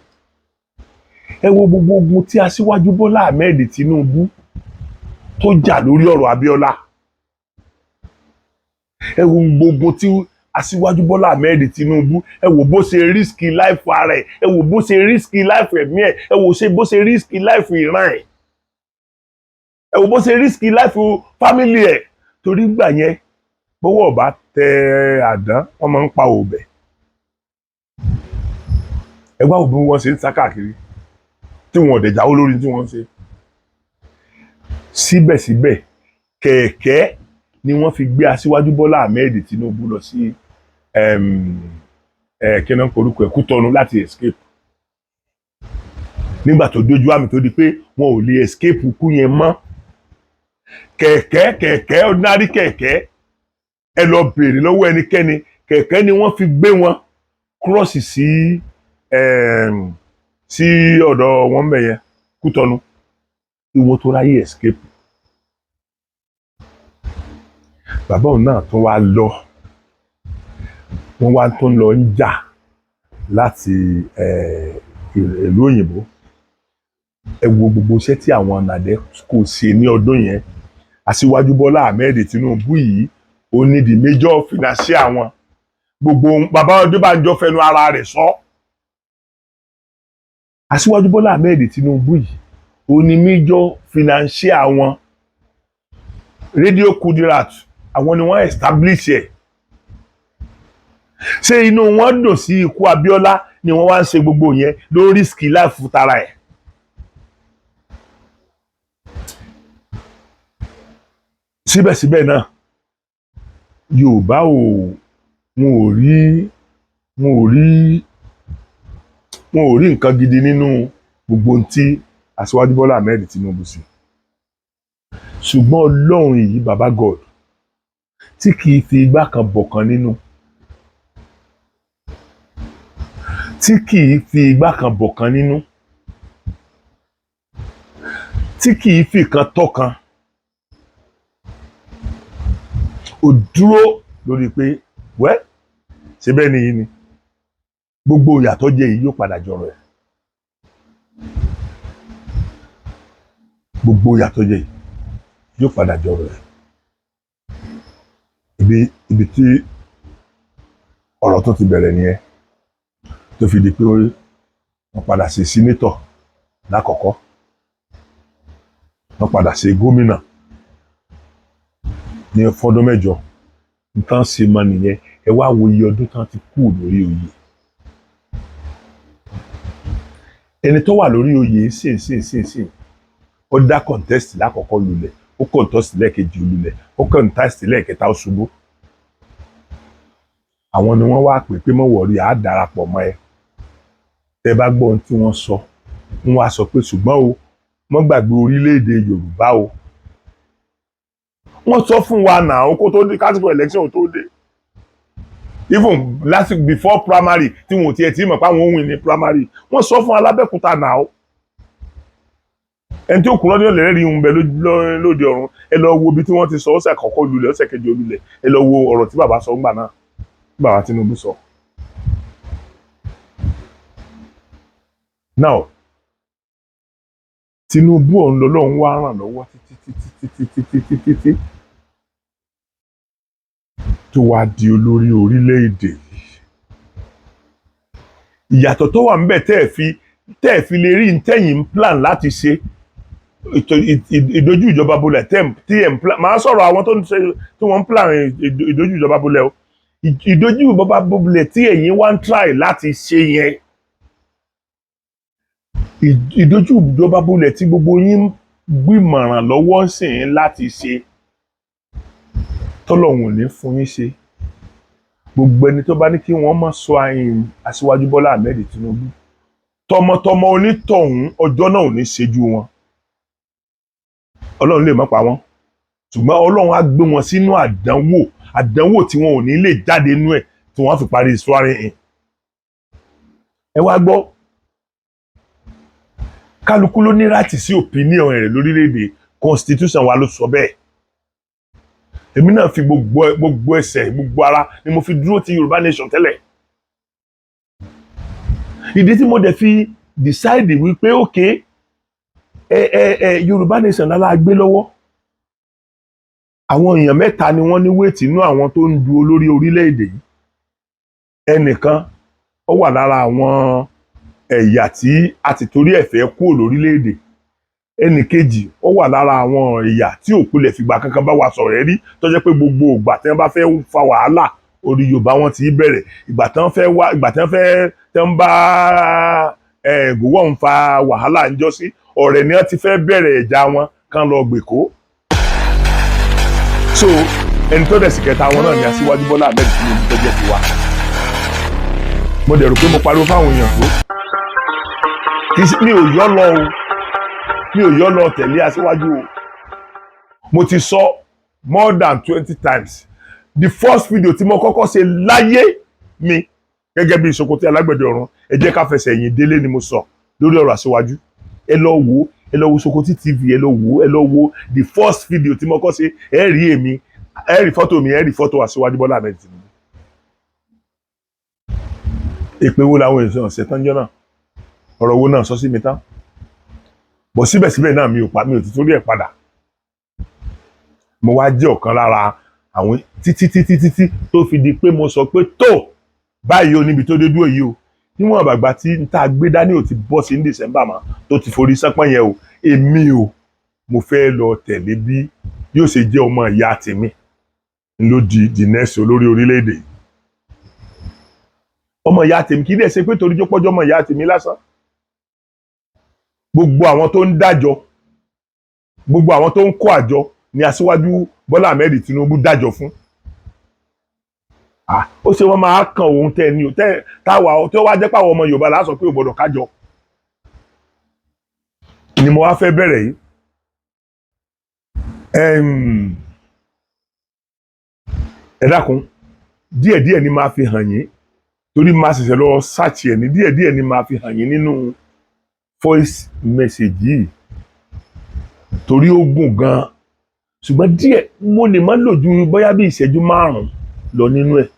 Ẹ wo gbogbo ogun tí Aṣíwájú Bọ́lá Ahmed Tinubu tó jà lórí ọ̀rọ̀ Abíọ́lá. Ẹ wo gbogbo tí Aṣíwájú Bọ́lá Ahmed Tinubu, ẹ wo bó ṣe risky life ara ẹ̀, ẹ wo bó ṣe risky life ẹ̀mí ẹ̀, ẹ wo bó ṣe risky life ìran ẹ̀, ẹ wo bó ṣe risky life family ẹ̀. Torí gbà yẹn bówó ọba tẹ àdán wọ́n máa ń pa òbẹ̀. Ẹ wá òbí wọn ṣe ń sá káàkiri tí wọn ò dẹ̀ jáwọ́ lórí tí wọ́n ń ṣe. Síbẹ̀síbẹ̀ kẹ̀kẹ́ ni wọ́n fi gbé Aṣíwájú Bọ́lá Ahmed Tinubu lọ sí kí náà korúkọ ẹ̀ Kútọ́nù láti escape. Nígbà tó dójú àmì tó di pé wọn ò lè escape kú yẹn mọ́. Kẹ̀kẹ́ ordinary kẹ̀kẹ́, ẹ lọ béèrè lọ́wọ́ ẹnikẹ́ni, kẹ̀kẹ́ ni wọ́n fi gbé wọn cross sí ọ̀dọ̀ wọn bẹ̀yẹn Kútọ́nù kí wọ́n tó ráyè escape. Bàbá òun náà tún wá lọ, wọ́n wá tún lọ ń jà láti ìlú òyìnbó. Ẹ wo gbogbo iṣẹ́ tí àwọn nàdẹ́ kò ṣe ní ọdún yẹn. Aṣíwájú Bọ́lá Ahmed Tinubu yìí ó ní the major financier wọn. Gbogbo bàbá Adébánjọ fẹnu ara rẹ̀ sọ. Aṣíwájú Bọ́lá Ahmed Tinubu yìí ó ní major financier wọn. Radio Kudirat àwọn ni wọ́n establish ẹ̀. Ṣé inú wọn dùn sí ikú Abíọ́lá ni wọ́n wá ń ṣe gbogbo yẹn ló risky life tara ẹ̀. Síbẹ̀síbẹ̀ náà Yorùbá wọn ò rí nǹkan gidi nínú gbogbo ohun tí Aṣíwájú Bọ́lá Ahmed Tinubu sí. Ṣùgbọ́n Ọlọ́run yìí bàbá God tí kì í fi igbá kan bọ̀kan nínú, tí kì í fi igbá kan bọ̀kan nínú, tí kì í fi kan tọ́kan, ó dúró lórí pé wẹ́ ṣe bẹ́ẹ̀ nìyí ni gbogbo ìyàtọ̀ jẹ yìí yóò padà jọrọ ẹ̀. Gbogbo ìyàtọ̀ jẹ yìí yóò padà jọrọ ẹ̀. Ibi tí ọ̀rọ̀ tó ti bẹ̀rẹ̀ nìyẹn tó fi di pé wọ́n padà ṣe sínétọ̀ lákọ̀ọ́kọ́, wọ́n padà ṣe gómìnà, ní fọ́dún mẹ́jọ nǹkan ṣe mọ nìyẹn ẹ wá wo iye ọdún tán ti kú lórí oyè ẹni tó wà lórí oyè sìn ó dá contest lákọ̀ọ́kọ́ lulẹ̀ ó contest lẹ́ẹ̀kejì lulẹ̀ ó contest lẹ́ẹ̀kẹta ó ṣubú àwọn ni wọ́n wá pé mọ̀ wọ̀rí àá darapọ̀ mọ́ ẹ tẹ́ bá gbọ́ ohun tí wọ́n sọ wọ́n wá sọ pé ṣùgbọ́n o wọ́n gbàgbé orílẹ̀-èdè Yorùbá o wọ́n sọ fún wa náà kó tó dé kásìkò election tó dé even last before primary tí wọn ò tiẹ̀ tí mọ̀ pé àwọn ohun ìní primary wọ́n sọ fún Alábẹ́kúta náà ẹni tí ó kúrọ́ ní ọ̀lẹ́rẹ́ rí ohun bẹ lóde ọ̀run ẹ lọ wo ibi tí wọ́n ti sọ ọ̀sẹ̀ àkọ́kọ́ lulẹ̀ ọ̀sẹ̀ kejì olulẹ̀ ẹ lọ wo ọ̀rọ̀ tí bàbá sọ ńgbà náà tí bàbá Tinubu sọ. now Tinubu ọ̀hún lọ́lọ́run wá ràn lọ́wọ́ títí tó wá di olórí orílẹ̀-èdè yìí ìyàtọ̀ tó wà ńbẹ̀ tẹ́ ẹ̀ fi lè rí ntẹ́yìn plan láti ṣe ìdojú ìjọba bolẹ̀ tí ẹ̀ ń plan máa sọ̀rọ̀ àwọn tó ń ṣe tí wọ́n ń plan ìdojú ìjọba bolẹ̀ o ìdojú ìjọba bolẹ̀ tí ẹ̀yin wá ń try láti ṣe yẹn ìdojú ìjọba bolẹ̀ tí gbogbo yín gbìmọ̀ràn lọ́wọ́ sìn láti ṣe tọ́lọ́hun ò ní fún yín ṣe gbogbo ẹni tó bá ní kí wọ́n má sọ Aṣíwájú Bọ́lá Ahmed Tinubu tọmọtọmọ onítọ̀hún ọjọ́ náà ò ní ṣejú wọn Ọlọ́run lè má pa wọ́n ṣùgbọ́n Ọlọ́run á gbé wọn sínú àdánwò tí wọn ò ní lè jáde nínú ẹ̀ tí wọ́n á fi parí swearing in ẹ wá gbọ́ kálukú ló ní láti sí opinion rẹ̀ lórílẹ̀‐èdè constitution wa ló sọ bẹ́ẹ̀ èmi náà fi gbogbo ẹsẹ̀ gbogbo ara ni mo fi dúró ti Yorùbá nation tẹ́lẹ̀ ìdí tí mo dẹ̀ fi decide wípé okay Yorùbá nation lára gbé lọ́wọ́ àwọn èèyàn mẹ́ta ni wọ́n ní wéètì inú àwọn tó ń du olórí orílẹ̀-èdè yìí ẹnìkan ó wà lára àwọn ẹ̀yà tí a ti torí ẹ̀fẹ́ kúrò lórílẹ̀-èdè ẹnìkejì ó wà lára àwọn ẹ̀yà tí òpilẹ̀ fìgbà kankan bá wa sọ̀rọ̀ rí tó jẹ́ pé gbogbo ìgbà tí wọ́n bá fẹ́ fa wàhálà orí Yorùbá wọn ti bẹ̀rẹ̀ ìgbà tí wọ́n bá Gowon ń fa wàhálà ń jọ sí ọ̀rẹ́ ni wọ́n ti fẹ́ bẹ̀rẹ̀ ìjà wọn kan lọ gbèkó so ẹni tó dẹ̀ sì kẹta wọn náà ni Aṣíwájú Bọ́lá Ahmed Tinubu tó jẹ́ tiwa mo dẹ̀ rò pé mo pariwo fáwọn èèyàn tó mi ò yọ́ lọ tẹ̀lé Aṣíwájú o mo ti sọ more than 20 times the first video tí mo kọ́kọ́ ṣe láyé mi gẹ́gẹ́ bí Sokoti alágbẹ̀dẹ ọ̀run ẹ jẹ́ ká fẹsẹ̀ yìn délé ni mo sọ lórí ọ̀rọ̀ Aṣíwájú ẹ lọ wo Sokoti TV ẹ lọ wo the first video tí mo kọ́ ṣe ẹ rí èmi ẹ rí fọ́tò mi ẹ rí fọ́tò Aṣíwájú Bọ́lá Ahmed Tinubu èpè wo làwọn èèyàn ṣe tán jọ náà ọ̀rọ̀ wo náà sọ sí mi tán bọ̀ síbẹ̀síbẹ̀ náà mi ò ti torí ẹ̀ padà mo wá jẹ́ ọ̀kan lára àwọn títí tó fi di pé mo sọ pé tó báyìí o níbi tó dé dúró yìí o níwọ̀n àgbàgbà tí n tá gbé dání ò ti bọ́ sí ní December mọ́ tó ti forí sánpọ́n yẹn o èmi o mo fẹ́ lọ tẹ̀lé bí yóò ṣe jẹ́ ọmọ ìyá tèmi ló di next olórí orílẹ̀-èdè yìí ọmọ ìyá tèmi kì í dẹ̀ ṣe pé torí jópọ́jọ́ ọmọ ìyá tèmi lásán gbogbo àwọn tó ń dájọ́ gbogbo àwọn tó ń kó àjọ ni Aṣíwájú Bọ́lá Ahmed Tinubu dájọ́ fún ó ṣe wọ́n máa kàn òun tẹ́ ni táwa tí ó wá jẹ́ pàwọn ọmọ Yorùbá lásọ pé ò gbọ́dọ̀ kájọ ni mo wá fẹ́ bẹ̀rẹ̀ yìí ẹ dákun díẹ̀díẹ̀ ni máa fi hàn yín torí máa ṣẹ̀ṣẹ̀ lọ ṣáàtì ẹ̀ ní díẹ̀díẹ̀ ni máa fi hàn yín nínú voice message yìí torí ó gùn gan ṣùgbọ́n díẹ̀ mo lè má lò ju bóyá bí ìṣẹ́jú 5 lọ nínú ẹ̀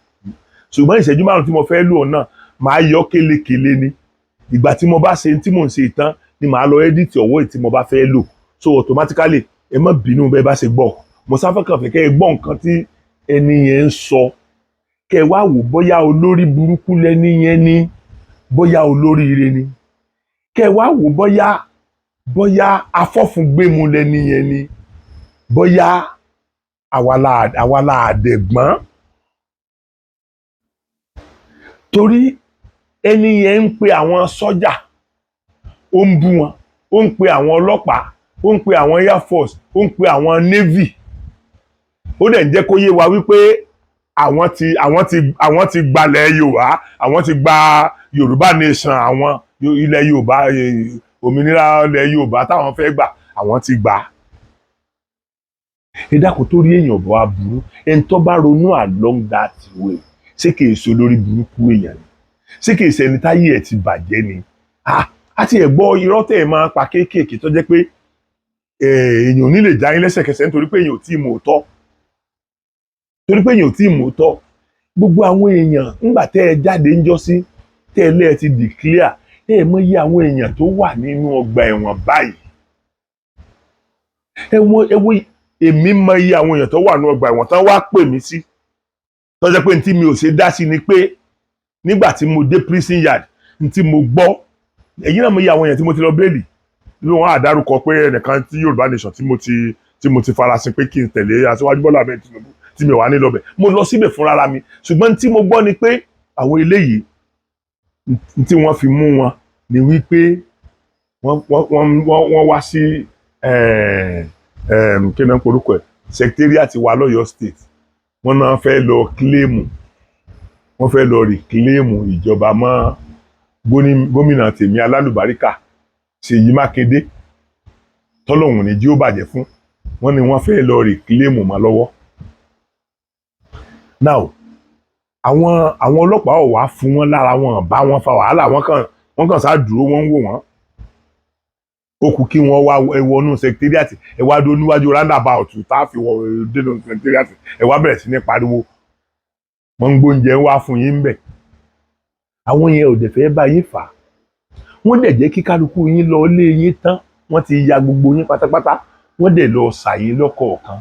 ṣùgbọ́n ìṣẹ́jú 5 tí mo fẹ́ lò náà máa yọ kélekèle ni ìgbà tí mo bá ṣe tí mò ń ṣe ìtàn ni màá lọ edit ọwọ́ tí mo bá fẹ́ lò so automatically ẹ má bínú bẹ́ẹ̀ bá ṣe gbọ́ mo sáfẹ́ kàn fẹ́ kẹ́ ẹ gbọ́ nǹkan tí ẹni yẹn ń sọ kẹ́ ẹ wá wò bóyá olórí burúkú lẹ́ni yẹn ni bóyá olóríire ni kẹ́ ẹ wá wò bóyá afọ́fúngbẹ́mu lẹ́ni yẹn ni bóyá àwa la àdẹ̀gbọ́n torí ẹni yẹn ń pe àwọn sọ́jà ó ń bú wọn ó ń pe àwọn ọlọ́pàá ó ń pe àwọn air force ó ń pe àwọn navy ó dẹ̀ ń jẹ́ kó yé wa wípé àwọn ti gbalẹ̀ Yorùbá àwọn ti gba Yorùbá nation àwọn ilẹ̀ Yorùbá òmìnira ilẹ̀ Yorùbá táwọn fẹ́ gbà àwọn ti gbà á. ẹ dákun tó rí èèyàn bọ́ aburú ẹni tó bá ronú along that way ṣé kìí ṣe olórí burúkú èèyàn ni ṣé kìí ṣe ẹni táyé ẹ̀ ti bàjẹ́ ni àti ẹ̀gbọ́ irọ́ tẹ̀ máa pa kéékèèké tó jẹ́ pé èèyàn ò ní lè já yín lẹ́sẹ̀kẹsẹ̀ nítorí pé èèyàn ò tí ì mọ̀ òótọ́ gbogbo àwọn èèyàn ńgbà tẹ́ ẹ jáde ńjọ́ sí tẹ́ ẹ lẹ́ẹ̀ ti declare ẹ mọ̀ iye àwọn èèyàn tó wà nínú ọgbà ẹ̀wọ̀n báyìí èmi mọ̀ iye àwọn èèyàn tó wà nínú ọgbà ẹ̀wọ̀n tán wá pè mí sí tó jẹ́ pé ní tí mi ò ṣe dá sí ni pé nígbà tí mo dé prison yard ní tí mo gbọ́ èyí náà mọ̀ iye àwọn èèyàn tí mo ti lọ bẹ́ẹ̀lì bí wọ́n á dárúkọ pé ẹnìkan tí Yorùbá nation tí mo ti farasin pé kí n tẹ̀lé Aṣíwájú Bọ́lá Ahmed'S tí mi ò wá ní lọ́bẹ̀ mo lọ síbẹ̀ fúnra mi ṣùgbọ́n tí mo gbọ́ ni pé àwọn eléyìí tí wọ́n fi mú wọn ni wípé wọ́n wá sí kí náà ń porúkọ ẹ̀ secretariat wa lọ́yọ̀ state wọ́n náà fẹ́ lọ kílèmù wọ́n fẹ́ lọ rìkílèmù ìjọba mọ́ gómìnà tèmi alálùbáríkà Ṣèyí Mákindé tọ́lọ́hùn ní jí ó bàjẹ́ fún wọ́n ní wọ́n fẹ́ lọ rìkílèmù mọ́ lọ́wọ́. now àwọn ọlọ́pàá ò wá fún wọn lára wọn bá wọn fa wàhálà wọ́n kàn sá dúró wọ́n ń wò wọ́n ó kù kí wọ́n wá wọnú secretariat ẹ wá dó níwájú roundabout tá a fi wọ dénú secretariat ẹ wá bẹ̀rẹ̀ sí ní pariwo wọ́n ń gbóúnjẹ wá fún yín bẹ̀ àwọn yẹn ò dẹ̀ fẹ́ bá yín fà á wọ́n dẹ̀ jẹ́ kí kálukú yín lọ lé yín tán wọ́n ti ya gbogbo yín pátápátá wọ́n dẹ̀ lọ ṣàyín lọ́kọ̀ọ̀kan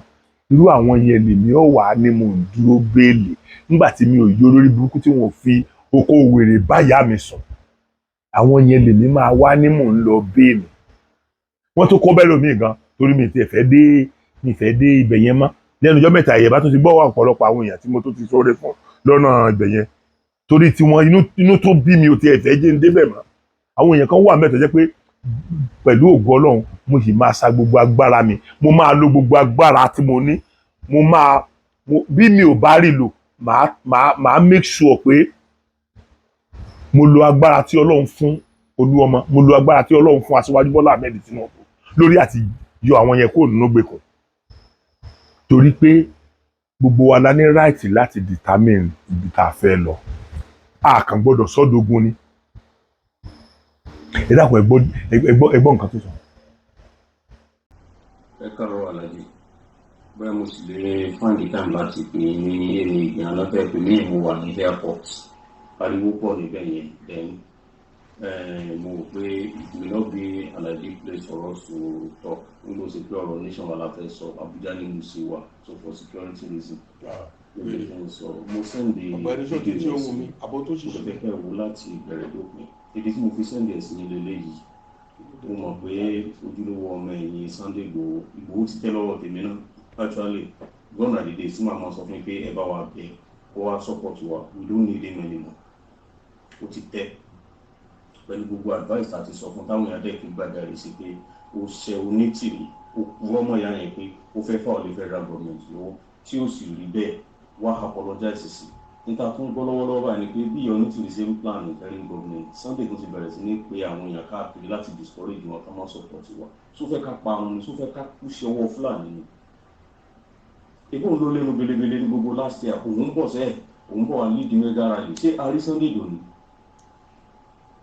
irú àwọn yẹn lèmi ò wá ní mò ń dúró béèlì nígbà tí mi ò yó lórí burúkú tí wọ́n fi oko wèrè báyà mi sùn àwọn yẹn lèmi máa wá ní mò ń lọ béèlì wọ́n tó kọ́ bẹ́ẹ̀ lómi gan torí mi ti fẹ́ dé ibẹ̀ yẹn mọ́ lẹ́nu ọjọ́ mẹ́ta yẹn bá tó ti gbọ́ wà ọ̀pọ̀lọpọ̀ àwọn èèyàn tí mo tó ti sọ̀rọ̀ fún lọ́nà ibẹ̀ yẹn torí tí wọ́n inú tó bí mi ò ti ẹ̀fẹ́ jẹ́ ń débẹ̀ mọ́ àwọn èèyàn kan wà mẹ́tọ̀ jẹ́ pé pẹ̀lú ògo Ọlọ́run mo sì máa sa gbogbo agbára mi mo máa lo gbogbo agbára tí mo ní bí mi ò bá rí lò màá make sure pé mo lo agbára tí Ọlọ́run fún Olúọmọ mo lo agbára tí Ọlọ́run fún Aṣíwájú Bọ́lá Ahmed'S lórí àti yọ àwọn yẹn kúrò nínú gbèkùn torí pé gbogbo wa la ní right láti determine ibi tá a fẹ́ lọ a kàn gbọ́dọ̀ sọ́dọ̀gún ni ẹ dákun ẹgbọ́n nǹkan tó sọ. ẹ káàárọ̀ Alhaji bẹ́ẹ̀ mo sì lè fáǹdì time láti pè é ní èrè ìgbìyàn lọ́fẹ̀ẹ́ pé ní ìmú wà ní airport ariwo pọ̀ níbẹ̀ yẹn then mo rò pé it may not be Alhaji place for us to talk n kò sì pé ọ̀rọ̀ nation wà láfẹ́ sọ Abuja ni mo sì wà so for security reason mo sẹ́ndì fídíò sí mo fẹ́ fẹ́ wo láti bẹ̀rẹ̀ dópin èdè tí mo fi sẹ́ndì ẹ̀ sí ní lélẹ́yìí mo mọ̀ pé ojúlówó ọmọ ẹ̀yìn Sunday Igboho ti tẹ́ lọ́wọ́ tèmi náà actually gone are the days tí màmá sọ fún mi pé ẹ bá wa bẹ̀ kó wá support wa we don't need him anymore ó ti tẹ́ pẹ̀lú gbogbo advice àti sọ fún táwọn èèyàn dẹ̀ fi gbàgbé sí pé ó ṣe onítìrí ó kúrọ́ mọ́ ìyá yẹn pé ó fẹ́ fà ọ́ lé federal government lọ́wọ́ tí ó sì rí bẹ́ẹ̀ wá apologize sí níta tó ń gbọ́ lọ́wọ́lọ́wọ́ báyìí ni pé bí ìyá onítìrí ṣe ń plan interim government Sunday tó ti bẹ̀rẹ̀ sí ní pé àwọn èèyàn káàkiri láti discourage wọn ká má support wa só fẹ́ ká pa àwọn ni só fẹ́ ká kú sí ọwọ́ Fúlàní ni ebó ń lọ lẹ́nu belebele ní gbogbo last year òun bọ̀ sẹ́ẹ̀ òun bọ̀ wá lead mega rally ṣé àrí Sunday dòní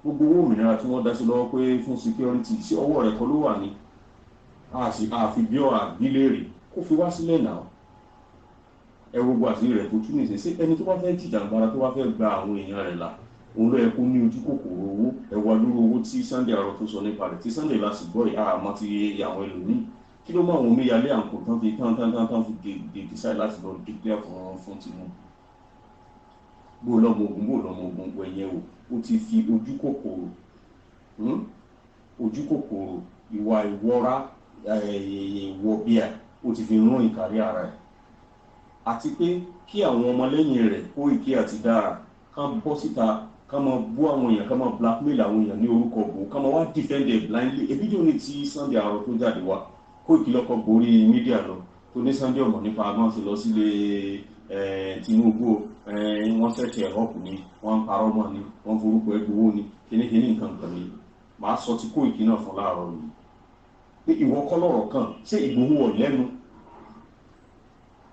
gbogbo owó òmìnira tí wọ́n dá sí lọ́wọ́ pé fún security sí ọwọ́ rẹ̀ kọ́ ló wà ní àfi bí ọ̀ àbílẹ̀rì kó fi wá sílẹ̀ náà ẹ gbogbo àti rẹ̀ tó tún nìṣẹ́ sí ẹni tó bá fẹ́ jìjàǹgbara tó bá fẹ́ gba àwọn èèyàn rẹ̀ là òun ló yẹ kó ní ojú kòkòrò owó ẹwà lórí owó tí Sunday Arọ tó sọ nípa rẹ̀ tí Sunday láti gbọ́ àmọ́ ti àwọn ẹlòmíì kí ló mọ àwọn omíyalé àǹkó tán fi tán fi decide láti lọ declare fún Tinubu bó lọ́mọ ogun ẹ̀yẹ o ó ti fi ojú kòkòrò ìwà ìwọ́ra ìwọ bíà ó ti fi rán ìkárí ara ẹ̀ àti pé kí àwọn ọmọlẹ́yìn rẹ̀ Koiki àti Dara kán bọ́ síta kán máa bú àwọn èèyàn kán máa blackmail àwọn èèyàn ní orúkọ bò kán máa wá defend ẹ̀ blindly ebi jò ní ti Sunday àárọ̀ tó jáde wá Koiki lọ́kọ̀ borí mídíà lọ tó ní Sunday ọmọ nípa agbọ́n ti lọ sílé Tinubu wọ́n ṣẹ̀ṣẹ̀ ẹ̀họ́pù ni wọ́n ń parọ́ mọ́ ni wọ́n forúkọ ẹgbowó ni kíníkíní nǹkan kan ni màá sọ ti Koiki náà fún láàárọ̀ yìí pé ìwọ kọ́ lọ́rọ̀ kan ṣé Ìgbòho ọ̀ lẹ́nu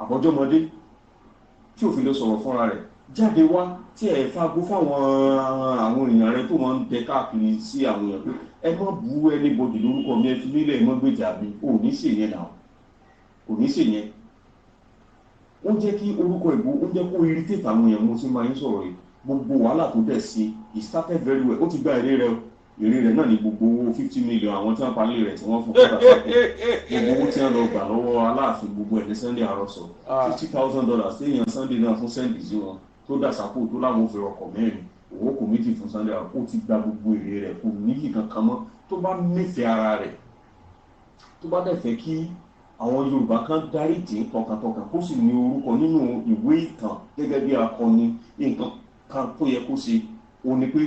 àbọ́jọ́mọdé tí òfin lè sọ̀rọ̀ fúnra rẹ̀ jáde wá tí ẹ̀ fagbó fáwọn àwọn èèyàn rẹ̀ tó máa ń bẹ káàkiri sí àwọn èèyàn pé ẹ má bú anybody lórúkọ mi ẹ fi mílẹ̀ ẹ má gbèjà mi ò ní ṣèyẹn náà kò ní ṣèyẹn ó jẹ́ kí orúkọ Ìgbòho ó jẹ́ kó irritate àwọn èèyàn mo sì máa ń sọ̀rọ̀ yìí gbogbo wàhálà tó dẹ̀ sí he started very well ó ti gba èrè rẹ̀ náà ní gbogbo owó 50 million àwọn tí wọ́n palẹ̀ rẹ̀ tí wọ́n fún kọ́dà sápò gbogbo owó tí wọ́n lọ gbà lọ́wọ́ Aláàfin gbogbo ẹ̀ ní Sunday àròsọ $50,000 téèyàn Sunday náà fún sẹ́ndì sí wọn tó dà sápò tó láwọn òfin ọkọ̀ mẹ́rin owó kò méjì fún Sunday àròsọ ó ti gba gbogbo èrè rẹ̀ kò níyì kankan mọ́ tó bá nífẹ̀ẹ́ ara rẹ̀ tó bá dẹ̀ fẹ́ kí àwọn Yorùbá kan dáríjì tọkàntọkàn kó sì ní orúkọ nínú ìwé ìtàn gẹ́gẹ́ bí akọni nǹkan kan tó yẹ kó ṣe òun ni pé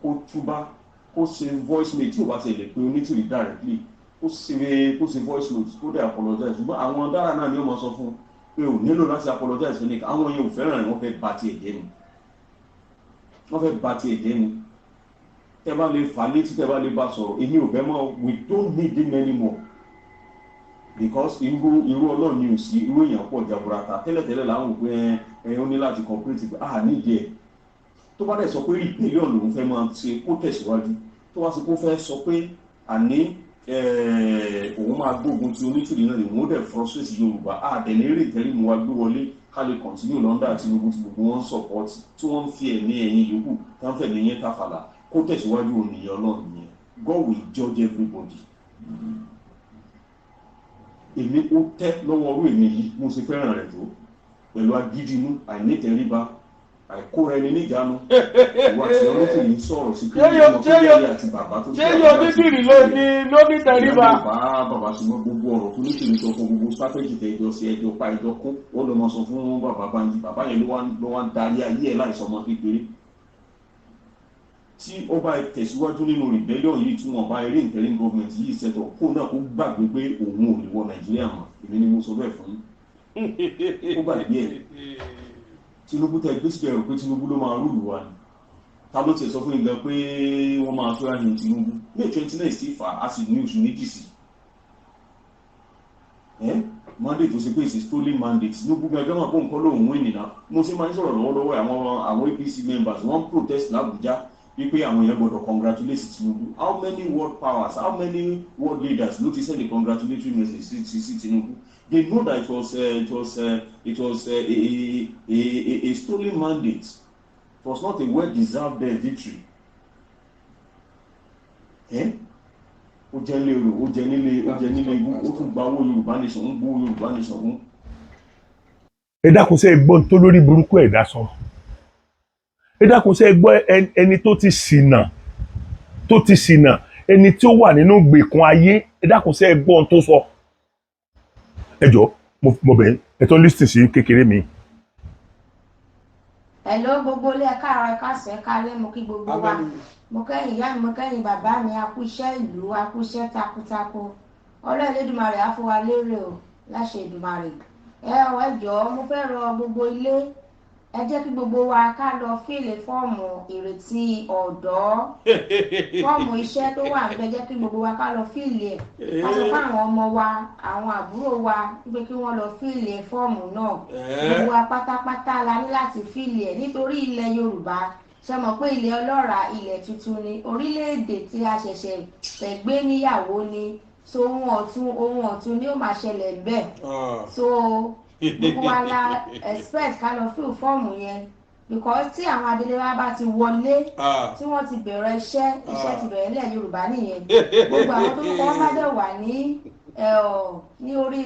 kó túbá kó ṣe voice note tí ò bá ṣe lè pe onítìrí directly kó ṣe voice note kó dẹ̀ apologize ṣùgbọ́n àwọn Dara náà ni ó máa sọ fún pé ò nílò láti apologize fún nìkan àwọn yẹn ò fẹ́ràn rẹ̀ wọ́n fẹ́ bà tiẹ̀ jẹ́ ni tẹ́ bá lè fà létí tẹ́ bá lè bá sọ̀rọ̀ èmi ò fẹ́ mọ́ we don't need him anymore because irú Ọlọ́run ni ò sí irú èèyàn pọ̀ jaburata tẹ́lẹ̀tẹ́lẹ̀ láwọn òpin ó ní láti cooperative nídìí ẹ̀ tó bá dẹ̀ sọ pé rebellion lòun fẹ́ máa ṣe kó tẹ̀síwájú tó wá sí kó fẹ́ sọ pé àní òun máa gbógun ti onítìrí náà òun ó dẹ̀ frustrate Yorùbá àdẹ̀lérè tẹ́lẹ̀ mú wa gbé wọlé ká lè continue lọ́ndà Tinubu tí gbogbo wọn support tí wọ́n ń fi ẹ̀mí ẹ̀yìn yòókù tá ń fẹ̀mí yẹn tàfàlà kó tẹ̀síwájú ònìyàn Ọlọ́run yẹn God will judge everybody. Èmi ó tẹ́ lọ́wọ́ orí èmi yìí mo ṣe fẹ́ràn rẹ̀ tó pẹ̀lú agídínú àìnítẹríba àìkóra ẹni níjàánu ìwà tí olókùn yìí sọ̀rọ̀ sí pé ọmọ tó yẹ àti bàbá tó ṣé yóò ní bìrì ló ní tẹríba. bàbá ṣùgbọ́n gbogbo ọ̀rọ̀ tó níṣèlú sọ fún gbogbo strategy tẹ ẹjọ́ sí ẹjọ́ pa ẹjọ́ kún ó lọ mọ sọ fún bàbá Bánjí bàbá yẹn ló wá ń darí ayé ẹ̀ láìsọ ọmọ kékeré tí ó bá tẹ̀síwájú nínú rebellion yìí tí wọ́n bá eré interim government yìí ṣètò kó náà kó gbàgbé pé òun ò lè wọ Nàìjíríà mọ́ èmi ni mo sọ bẹ́ẹ̀ fún yín ó gbàgbé ẹ̀ Tinubu tẹ gbé síbẹ̀ rò pé Tinubu ló máa rúlù wa ni ta ló tiẹ̀ sọ fún ìgbà pé wọ́n máa fẹ́ àyìn Tinubu May 29 sí fà á sì ní oṣù méjì sí mandate tó ṣe pé ìsìn stolen mandate Tinubu gbẹgbẹ́ máa kó nǹkan lóhùn wíìnì náà mo ṣe máa ń sọ̀rọ̀ lọ́wọ́lọ́wọ́ àwọn APC members wọ́n protest l'Abuja wípé àwọn èèyàn gbọ́dọ̀ congratulate Tinubu how many world powers how many world leaders ló ti send a congratulatory message sí Tinubu they know that it was a stolen mandate it was not a well-deserved victory ó jẹ́ lérò ó jẹ́ nílé igun ó tún gba owó Yorùbá nation ń gbówó Yorùbá nation fún. ẹ dákun ṣe gbọ́n tó lórí burúkú ẹ̀dá sọ ẹ dákun ṣe gbọ́ ẹni tó ti ṣìnà ẹni tí ó wà nínú gbèkùn ayé ẹ dákun ṣe gbọ́n tó sọ ẹ jọ mo bẹ̀ ẹ tó ń lísìn sí kékeré mi. Hello gbogbo ilé ẹ̀ka ara ẹ̀ka sọ ẹ̀ka alẹ́ mo kí gbogbo wa mo kẹ́yìn ìyá mi mo kẹ́yìn bàbá mi a kú iṣẹ́ ìlú a kú iṣẹ́ takuntakun Ọlọ́run Elédùmarè á fún wa lérè o láṣẹ Èdùmarè ẹ jọ̀ọ́ mo fẹ́ rọ gbogbo ilé ẹ jẹ́ kí gbogbo wa ká lọ fíìlì fọ́ọ̀mù ìrètí ọ̀dọ́ fọ́ọ̀mù iṣẹ́ tó wà níbẹ̀ jẹ́ kí gbogbo wa ká lọ fíìlì ẹ̀ ká sọ fún àwọn ọmọ wa àwọn àbúrò wa wípé kí wọ́n lọ fíìlì fọ́ọ̀mù náà gbogbo wa pátápátá la ní láti fíìlì ẹ̀ nítorí ilẹ̀ Yorùbá ṣe mọ̀ pé ilẹ̀ ọlọ́ràá ilẹ̀ tuntun ni orílẹ̀-èdè tí a ṣẹ̀ṣẹ̀ fẹ́ gbé níyàwó ni so ohun ọ̀tun ni ó máa ṣẹlẹ̀ bẹ́ẹ̀ so gbogbo wa la expect ká lọ fill fọ́ọ̀mù yẹn because tí àwọn adelé wa bá ti wọlé tí wọ́n ti bẹ̀rẹ̀ iṣẹ́ ti bẹ̀rẹ̀ nílẹ̀ Yorùbá nìyẹn gbogbo àwọn tó kọ́ bá dẹ̀ wà ní orí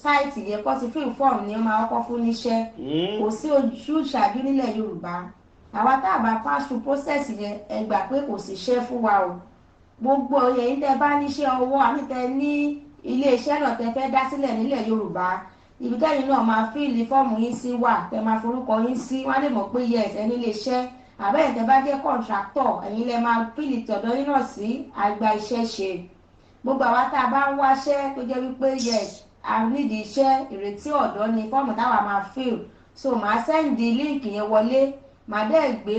sáìtì yẹn kọ́ ti fill fọ́ọ̀mù ni wọ́n máa kọ́ fún níṣẹ́ kò sí ojúṣàájú nílẹ̀ Yorùbá àwa tá a bá pass through process yẹn ẹ gbà pé kò sí iṣẹ́ fún wa o gbogbo ẹ̀yin tẹ́ bá níṣẹ́ ọwọ́ àmì tẹ́ ní ilé iṣẹ́ náà tẹ́ fẹ́ dá sílẹ̀ nílẹ̀ Yorùbá ibi tẹ́yìn náà máa fíìlì fọ́ọ̀mù yín sí wà tẹ́ máa forúkọ yín sí, wọ́n á lè mọ̀ pé yes ẹni lè ṣẹ́ àbẹ́yẹ̀ tẹ́ bá jẹ́ kọ̀ǹtráktọ̀ ẹ̀yin lẹ máa fíìlì tọ̀dọ̀ yín náà sí àgbà iṣẹ́ ṣe. Gbogbo àwa tá a bá ń wáṣẹ́ tó jẹ́ wípé yes a nídìí iṣẹ́ ìrètí ọ̀dọ́ ni fọ́ọ̀mù táwa máa fill, so màá sẹ́ǹdì líǹkì yẹn wọlé, màá dẹ̀ gbé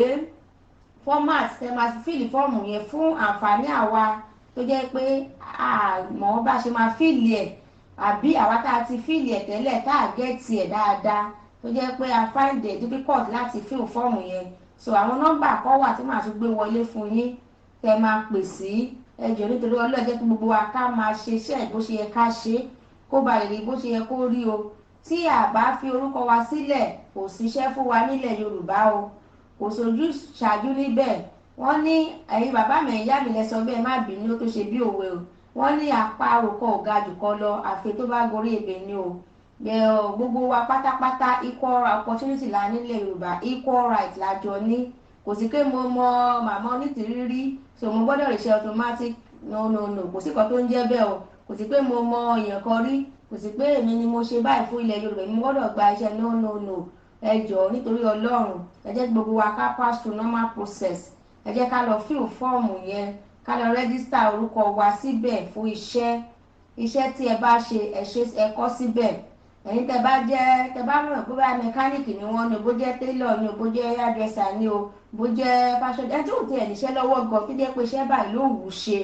format tẹ́ máa fíìlì fọ́ọ̀mù yẹn fún àǹfààní àwa tó jẹ́ pé àmọ́ bá ṣe máa fíìlì ẹ̀ àbí àwa tá a ti fíìlì ẹ̀ tẹ́lẹ̀ tá a gẹ́ẹ̀tì ẹ̀ dáadáa tó jẹ́ pé a find it difficult láti fill fọ́ọ̀mù yẹn. So àwọn nọ́mbà kan wà tí màá tún gbé wọlé fún yín tẹ́ máa pè sí. Ẹ jọ̀ọ́ nítorí Ọlọ́run jẹ́ kí gbogbo wa ká máa ṣe iṣẹ́ bó ṣe yẹ ká ṣe kó ba lè rí bó ṣe yẹ kó rí o. Tí a bá fi orúkọ wa sílẹ̀ kò síṣẹ́ fún wa nílẹ̀ Yorùbá o, kò sojú ṣáájú níbẹ̀. Wọ́n ní ẹ̀yin bàbá mi ìyá mi lẹ sọ bẹ́ẹ̀, má bínú tó ṣe bí òwe o. Wọ́n ní àparò kan ò ga jù kan lọ àfi tó bá gorí ebè ni o. Gbogbo wa pátápátá equal opportunity la nílẹ̀ Yorùbá, equal right la jọ ní. Kò sí pé mo mọ màmá onítìrírí so mo gbọ́dọ̀ lè ṣe automatic no kò sí kan tó ń jẹ́ bẹ́ẹ̀ o. Kò sí pé mo mọ èèyàn kan rí, kò sí pé èmi ni mo ṣe báyìí fún ilẹ̀ Yorùbá mo gbọ́dọ̀ gba iṣẹ́ no. Ẹ jọ̀ọ́ nítorí Ọlọ́run ẹ jẹ́ gbogbo wa ká pass through normal process. Ẹ jẹ́ ká lọ fill fọ́ọ̀mù yẹn, ká lọ rẹ́gísítà orúkọ wa síbẹ̀ fún iṣẹ́ tí ẹ bá ṣe ẹ kọ síbẹ̀. Ẹ̀yin tẹ́ bá mọ̀ pé bá mẹkáníìkì ni wọ́n ní, bó jẹ́ tailor ni o, bó jẹ́ hairdresser ni o, bó jẹ́ fashion ẹ tí ò tiẹ̀ níṣẹ́ lọ́wọ́ gan tó jẹ́ pé iṣẹ́ báyìí ló wù ú ṣe,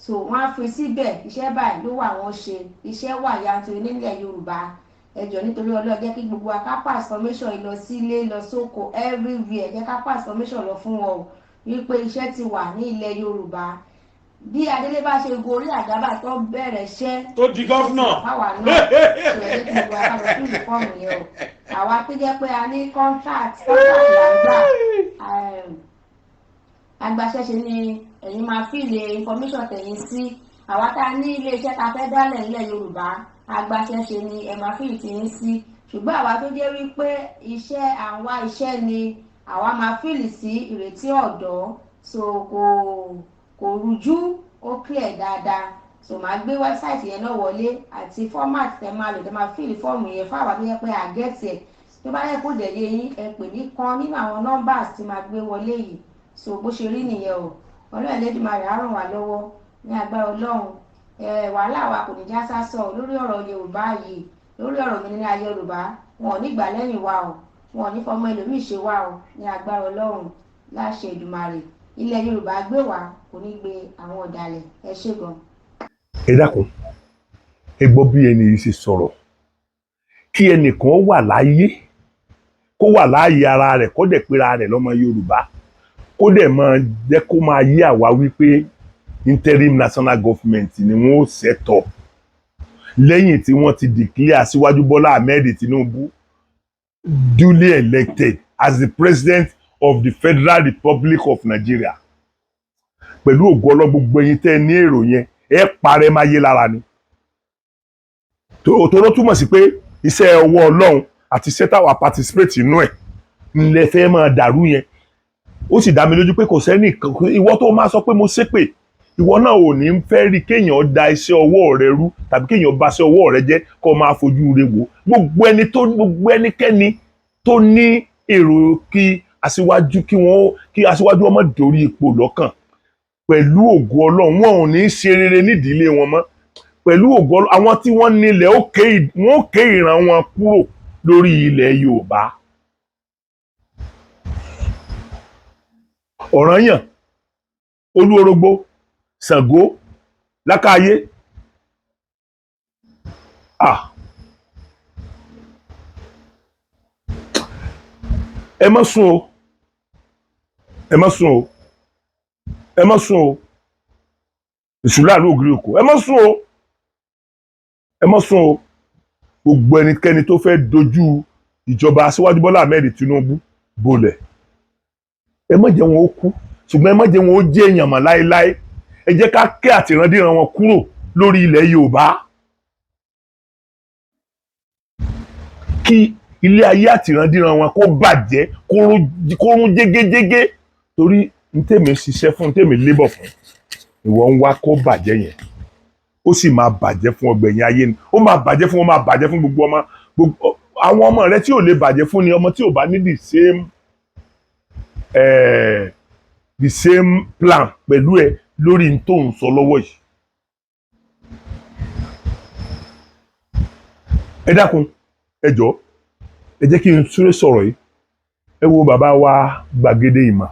so wọ́n á fi síbẹ̀ iṣẹ́ báyìí ló wà wọ́n ṣe, iṣẹ́ wà yanturu nílẹ̀ Yorùbá. Ẹ jọ̀ọ́ nítorí Ọlọ́run jẹ́ kí gbogbo wa ká pass formation lọ sílé lọ sóko everywhere, jẹ́ ká pass formation lọ fún wọn o wípé iṣẹ́ ti wà ní ilẹ̀ Yorùbá. Bí Adélé bá ṣe gorí àgábà tó bẹ̀rẹ̀ iṣẹ́ tó di gọ́fúnà fáwa náà ṣe ẹ̀ ní gbogbo wa ká lọ fún ìfọ́ọ̀mù yẹn o. Àwa tó jẹ́ pé a ní contract là ń gbà agbaṣẹ́ṣe ni ẹ̀yin máa fíìlì information tẹ̀yìn sí. Àwa tá a ní ilé iṣẹ́ ta fẹ́ dálẹ̀ nílẹ̀ Yorùbá agbaṣẹ́ṣe ni ẹ máa fíìlì tẹ̀yìn sí. Ṣùgbọ́n àwa tó jẹ́ wípé iṣẹ́ ni àwa máa fíìlì sí ìrètí ọ̀dọ́, so kò rújú, ó clear dáadáa. So màá gbé website yẹn náà wọlé àti format tẹ máa lò tẹ máa fíìlì fọ́ọ̀mù yẹn fún àwa tó yẹ pé àgẹ́tì ẹ̀ tó bá yẹ kó dẹ̀ yé yín ẹ pè ní kan nínú àwọn numbers tí máa gbé wọlé yìí. So bó ṣe rí nìyẹn o. Ọlọ́run Elédùmarè á ràn wá lọ́wọ́ ní agbára Ọlọ́run. Wàhálà wa kò ní já sásọ lórí ọ̀rọ̀ Yorùbá yìí, lórí ọ̀rọ̀ òmìnira Yorùbá. Wọn ò ní gbà lẹ́yìn wa o, wọn ò ní fọmọ ẹlòmíì ṣe wa o ní agbára Ọlọ́run láṣẹ Èdùmàrè. Ilẹ̀ Yorùbá gbé wa kò ní gbé àwọn ọ̀dàlẹ̀. Ẹ ṣé gan. Ẹ dákun ẹ gbọ́ bí ẹni yìí ṣe sọ̀rọ̀, kí ẹnìkan wà láyé kó wà láàyè ara rẹ̀ kó dẹ̀ pera rẹ̀ lọ́mọ Yorùbá kó dẹ̀ máa jẹ́ kó máa yé àwa wípé interim national government ni wọ́n ó ṣètò lẹ́yìn tí wọ́n ti declare Asiwaju Bola Ahmed'S duly elected as the president of the Federal Republic of Nigeria. Pẹ̀lú ògo Ọlọ́run gbogbo ẹ̀yin tẹ́ ní èrò yẹn ẹ parẹ́ máa yé lára ni. Tòótọ́ túmọ̀ sí pé iṣẹ́ ọwọ́ Ọlọ́run àti iṣẹ́ táwa participate inú ẹ̀ ńlẹ̀ fẹ́ máa dàrú yẹn. Ó sì dá mi lójú pé kò sẹ́ni ìwọ tó máa sọ pé mo ṣépè ìwọ náà ò ní fẹ́ rí kéèyàn da iṣẹ́ ọwọ́ rẹ rú tàbí kéèyàn bà iṣẹ́ ọwọ́ rẹ jẹ́ kó máa fojú rẹ wò. Gbogbo ẹnikẹ́ni tó ní èrò kí Aṣíwájú ọmọ dórí ipò lọ́kàn pẹ̀lú ògo Ọlọ́run wọn ò ní ṣe rere nídìílé wọn mọ́. Pẹ̀lú ògo Ọlọ́run àwọn tí wọ́n nílẹ̀ wọ́n ké ìran wọn kúrò lórí ilẹ̀ Yorùbá. Ọ̀rànyàn, Olúorogbo, Ṣàngó, Lákáayé. Ẹ má sùn o. Ẹ má sùn o. Ẹ má sùn o. Ìṣúlá ló ògiri òkú. Ẹ má sùn o. Ẹ má sùn o. Gbogbo ẹnikẹ́ni tó fẹ́ dojú ìjọba Aṣíwájú Bọ́lá Ahmed'S bolẹ̀. Ẹ má jẹ́ wọn ó kú ṣùgbọ́n ẹ má jẹ́ wọn ó jẹ́ èèyàn mọ́ láéláé. Ẹ jẹ́ ká ké àtìrandíran wọn kúrò lórí ilẹ̀ Yorùbá. Kí ilé ayé àtìrandíran wọn kó bàjẹ́ kó rún jégéjégé torí ntèmi ṣiṣẹ́ fún ntèmi lébọ̀ fún ìwọ ń wá kó bàjẹ́ yẹn ó sì máa bàjẹ́ fún ọgbẹ̀yìn ayé ni ó máa bàjẹ́ fún wọn máa bàjẹ́ fún gbogbo àwọn ọmọ rẹ tí ò lè bàjẹ́ fún ni ọmọ tí ò bá ní the same plan pẹ̀lú ẹ lórí n tó ń sọ lọ́wọ́ yìí. ẹ dákun ẹ jọ̀ọ́ ẹ jẹ́ kí n súré sọ̀rọ̀ yìí ẹ wo bàbá wa Gbàgede Ìmọ̀.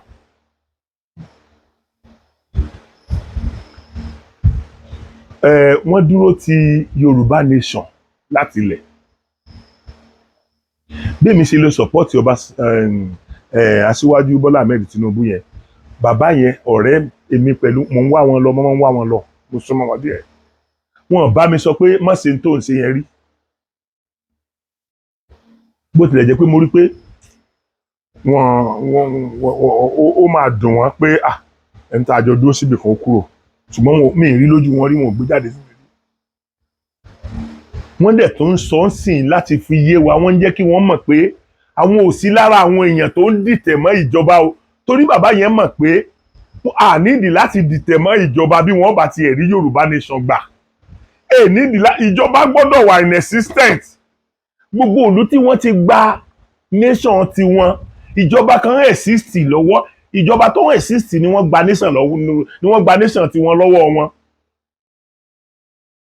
Wọ́n dúró ti Yorùbá nation láti ilẹ̀. bí èmi ṣe lè sọ̀pọ́tì ọba Aṣíwájú Bọ́lá Ahmed Tinubu yẹn bàbá yẹn ọ̀rẹ́ èmi pẹ̀lú mo ń wá wọn lọ mo ń wá wọn lọ mo súnmọ́ wọn díẹ̀ wọn bá mi sọ pé má ṣe tó ń ṣe yẹn rí bó tilẹ̀ jẹ́ pé mo rí pé ó máa dùn wọ́n pé ẹni tá a jọ dúró síbi kan kúrò ṣùgbọ́n mi ì rí lójú wọn rí wọn ò gbé jáde sí mi rí. wọ́n dẹ̀ tó ń sọ sìn láti fi yé wa wọ́n ń jẹ́ kí wọ́n mọ̀ pé àwọn ò sí lára àwọn èèyàn tó ń dìtẹ̀ mọ́ ìjọba o torí bàbá yẹn mọ̀ pé a nídìí láti dìtẹ̀ mọ́ ìjọba bí wọ́n bá tiẹ̀ rí Yorùbá nation gbà ìjọba gbọ́dọ̀ wà in existence gbogbo ìlú tí wọ́n ti gba nation tiwọn ìjọba kan exist lọ́wọ́ ìjọba tó exist ni wọ́n gba nation lọ́wọ́ ni wọ́n gba nation tiwọn lọ́wọ́ wọn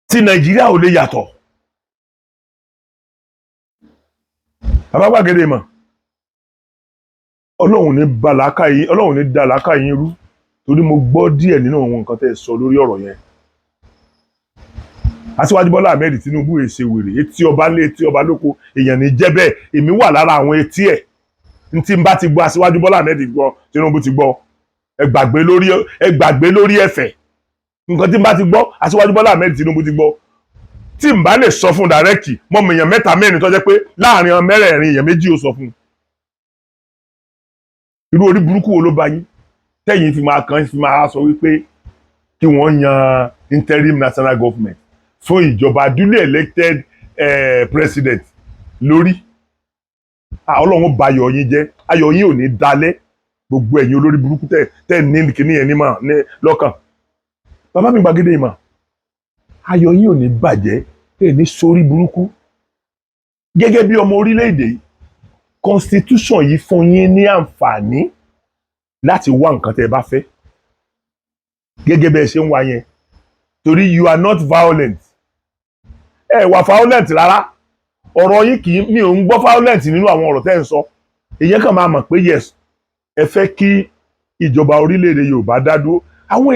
tí Nàìjíríà ò lè yàtọ̀. bàbá Gbàgede Ìmọ̀ Ọlọ́run ní dá làákà yín rú torí mo gbọ́ díẹ̀ nínú àwọn nǹkan tẹ́ ẹ sọ lórí ọ̀rọ̀ yẹn. Aṣíwájú Bọ́lá Ahmed Tinubu èsè wèrè etí ọba lé etí ọba lóko èèyàn ní jẹ́ bẹ́ẹ̀ èmi wà lára àwọn etí ẹ̀ n tí n bá ti gbọ́ Aṣíwájú Bọ́lá Ahmed gbọ́ Tinubu ti gbọ́ ẹ gbàgbé lórí ẹ̀fẹ̀ nǹkan tí n bá ti gbọ́ Aṣíwájú Bọ́lá Ahmed Tinubu ti gbọ́ tí n bá lè sọ fún dàrẹ́kì mọ́ mi èèyàn mẹ́ta mẹ́rin tó jẹ́ pé láàrin ọmọ mẹ́rẹ̀ẹ̀rin èèyàn méjì ó sọ fún un. irú orí burúkú wo ló bá yín tẹ́yìn fi máa sọ wípé kí wọ́n yan interim national government fún ìjọba duly elected president lórí Ọlọ́run bà ayọ̀ yín jẹ́ ayọ̀ yín ò ní dalẹ̀ gbogbo ẹ̀yin olórí burúkú tẹ́ ní kíní yẹn ní lọ́kàn. bàbá mi Gbàgede Ìmọ̀ ayọ̀ yín ò ní bàjẹ́ tẹ́ ní sórí burúkú gẹ́gẹ́ bí ọmọ orílẹ̀-èdè yìí constitution yìí fún yín ní àǹfààní láti wá nǹkan tẹ́ ẹ bá fẹ́ gẹ́gẹ́ bẹ́ẹ̀ ṣe ń wá yẹn torí you are not violent ẹ wà violent rárá ọ̀rọ̀ yín mi ò ń gbọ́ violent nínú àwọn ọ̀rọ̀ tẹ́ ń sọ èyàn kàn máa mọ̀ pé yes ẹ fẹ́ kí ìjọba orílẹ̀-èdè Yorùbá dá dúró àwọn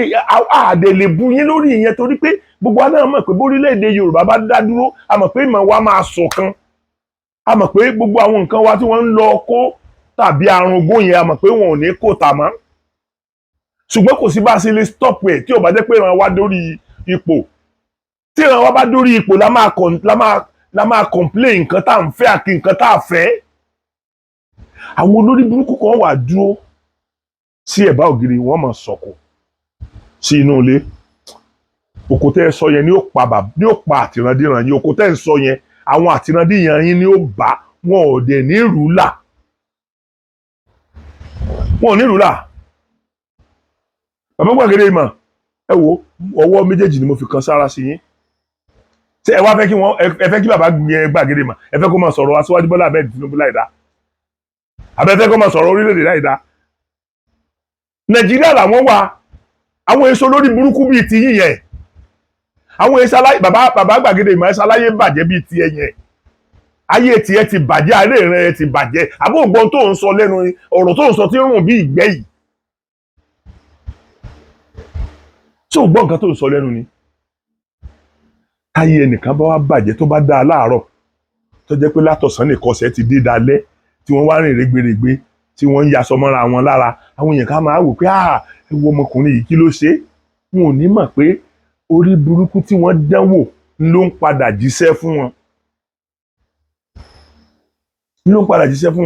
àdè lè bu yín lórí ìyẹn torí pé gbogbo wa náà mọ̀ pé bórílẹ̀-èdè Yorùbá bá dá dúró a mọ̀ pé ìmọ̀ wa máa ṣọ̀kan a mọ̀ pé gbogbo àwọn nǹkan wa tí wọ́n ń lọ kó tàbí arúgbó yẹn a mọ̀ pé wọn ò ní kó tà mọ́ ṣùgbọ́n kò sí bá a ṣe lè stop ẹ̀ tí ò bá jẹ́ pé ìran wa dórí ipò tí ìran wa bá dórí ipò la máa complain nǹkan tá à ń fẹ́ àti nǹkan tá à fẹ́ àwọn olórí burúkú kan wà dúró sí ẹ̀bá ògiri wọ́n máa sọ̀kò sí inú ilé òkò tẹ́ ẹ sọ yẹn ni ó pa àtìrandíran yín òkò tẹ́ ẹ sọ yẹn àwọn àtìrandíran yín ni ó bá wọn ò dẹ̀ ní rúlà bàbá Gbàgede Ìmọ̀ ẹ wo ọwọ́ méjèèjì ni mo fi kan sára sí yín ṣé ẹ wá fẹ́ kí bàbá Gbàgede Ìmọ̀ ẹ fẹ́ kó máa sọ̀rọ̀ Aṣíwájú Bọ́lá Ahmed Tinubu láìda abẹ́fẹ́ kó máa sọ̀rọ̀ orílẹ̀-èdè láìda Nàìjíríà làwọn wà àwọn èso lórí burúkú bíi ti yín yẹn àwọn èso bàbá Gbàgede Ìmọ̀ èso aláyé bàjẹ́ bíi ti ẹ̀yẹn ayé tiẹ̀ ti bàjẹ́ ayé rẹ̀ ti bàjẹ́ àbó ògbọ́n tó ń sọ lẹ́nu ọ̀rọ̀ tó ń sọ tí ń rùn bí ìgbẹ́ yìí tí ò gbọ́ nǹkan tó ń sọ lẹ́nu ni táyé ẹnìkan bá wá bàjẹ́ tó bá dáa láàárọ̀ tó jẹ́ pé látọ̀sán nìkọsẹ̀ ti dé dalẹ́ tí wọ́n wá rìn rẹ́gbẹ̀rẹ́gbẹ́ tí wọ́n ń yaṣọ mọ́ra wọn lára àwọn èèyàn ká máa wò pé ẹ wo ọmọkùnrin yìí kí ló ṣe wọn ò ní mọ̀ pé orí burúkú tí wọ́n dánwò ló ń padà jíṣẹ́ fún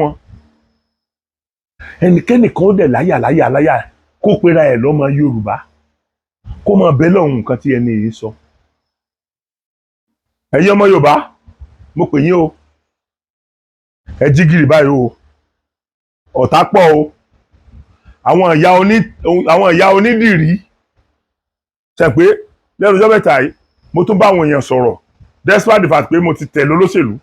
wọn ẹnikẹ́ni kan ó dẹ̀ láyà kó pera ẹ̀ lọ́mọ Yorùbá kó máa bẹ́ lọ́hùn nǹkan tí ẹni yìí sọ. ẹ̀yin ọmọ Yorùbá mo pè yín o ẹ jí gìrì báyìí o ọ̀tá pọ̀ o àwọn ìyá onídìrí ṣe pé lẹ́nu ọjọ́ mẹ́ta yìí mo tún bá àwọn èèyàn sọ̀rọ̀ despite the fact pé mo ti tẹ̀lé olóṣèlú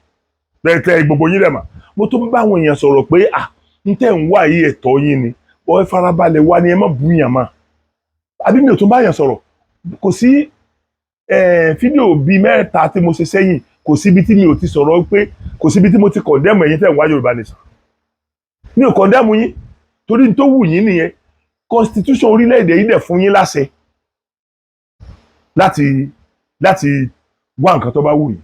tẹ́ gbogbo yín lẹ̀ mà mo tún bá àwọn èèyàn sọ̀rọ̀ pé n tẹ́ ń wá yìí ẹ̀tọ́ yín ni ọ̀ farabalẹ̀ wá ni ẹ má bú yàn mà àbí mi ò tún bá yàn sọ̀rọ̀ kò sí fídíò bíi 3 tí mo ṣe sẹ́yìn kò síbi tí mi ò ti sọ̀rọ̀ pé kò síbi tí mo ti kọ̀ndẹ́mù ẹ̀yin tẹ́ ń wá Yorùbá Nation mi ò kọ̀ndẹ́mù yín torí tó wù yín nìyẹn constitution orílẹ̀-èdè yìí dẹ̀ fún yín láṣẹ láti wá nǹkan tó bá wù yín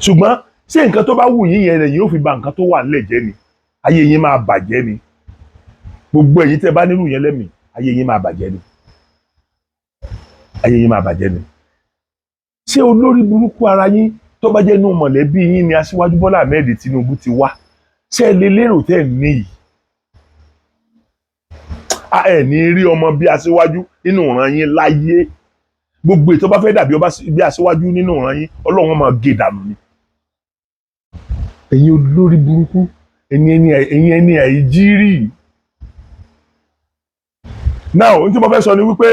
ṣùgbọ́n ṣé nǹkan tó bá wù yín yẹn lẹ́yìn ó fi ba nǹkan tó wà nílẹ̀ jẹ́ ni ayé yín máa bàjẹ́ ni gbogbo ẹ̀yin tẹ́ bá nírú yẹn lẹ́mìí ayé yín máa bàjẹ́ ni ayé yín máa bàjẹ́ ni ṣé olórí burúkú ara yín tó bá jẹ́ inú mọ̀lẹ́bí yín ni Aṣíwájú Bọ́lá Ahmed Tinubu ti wá ṣé ẹ lè lérò tẹ́ ẹ̀ níyì ẹ ní rí ọmọ bí Aṣíwájú nínú ìran yín láyé gbogbo ètò bá fẹ́ dàbí bí Aṣíwájú nínú ìran yín Ọlọ́run máa gé dànù ni ẹ̀yin olórí burúkú ẹ̀yin ẹni àìjírí now ohun tí mo fẹ́ sọ ni wípé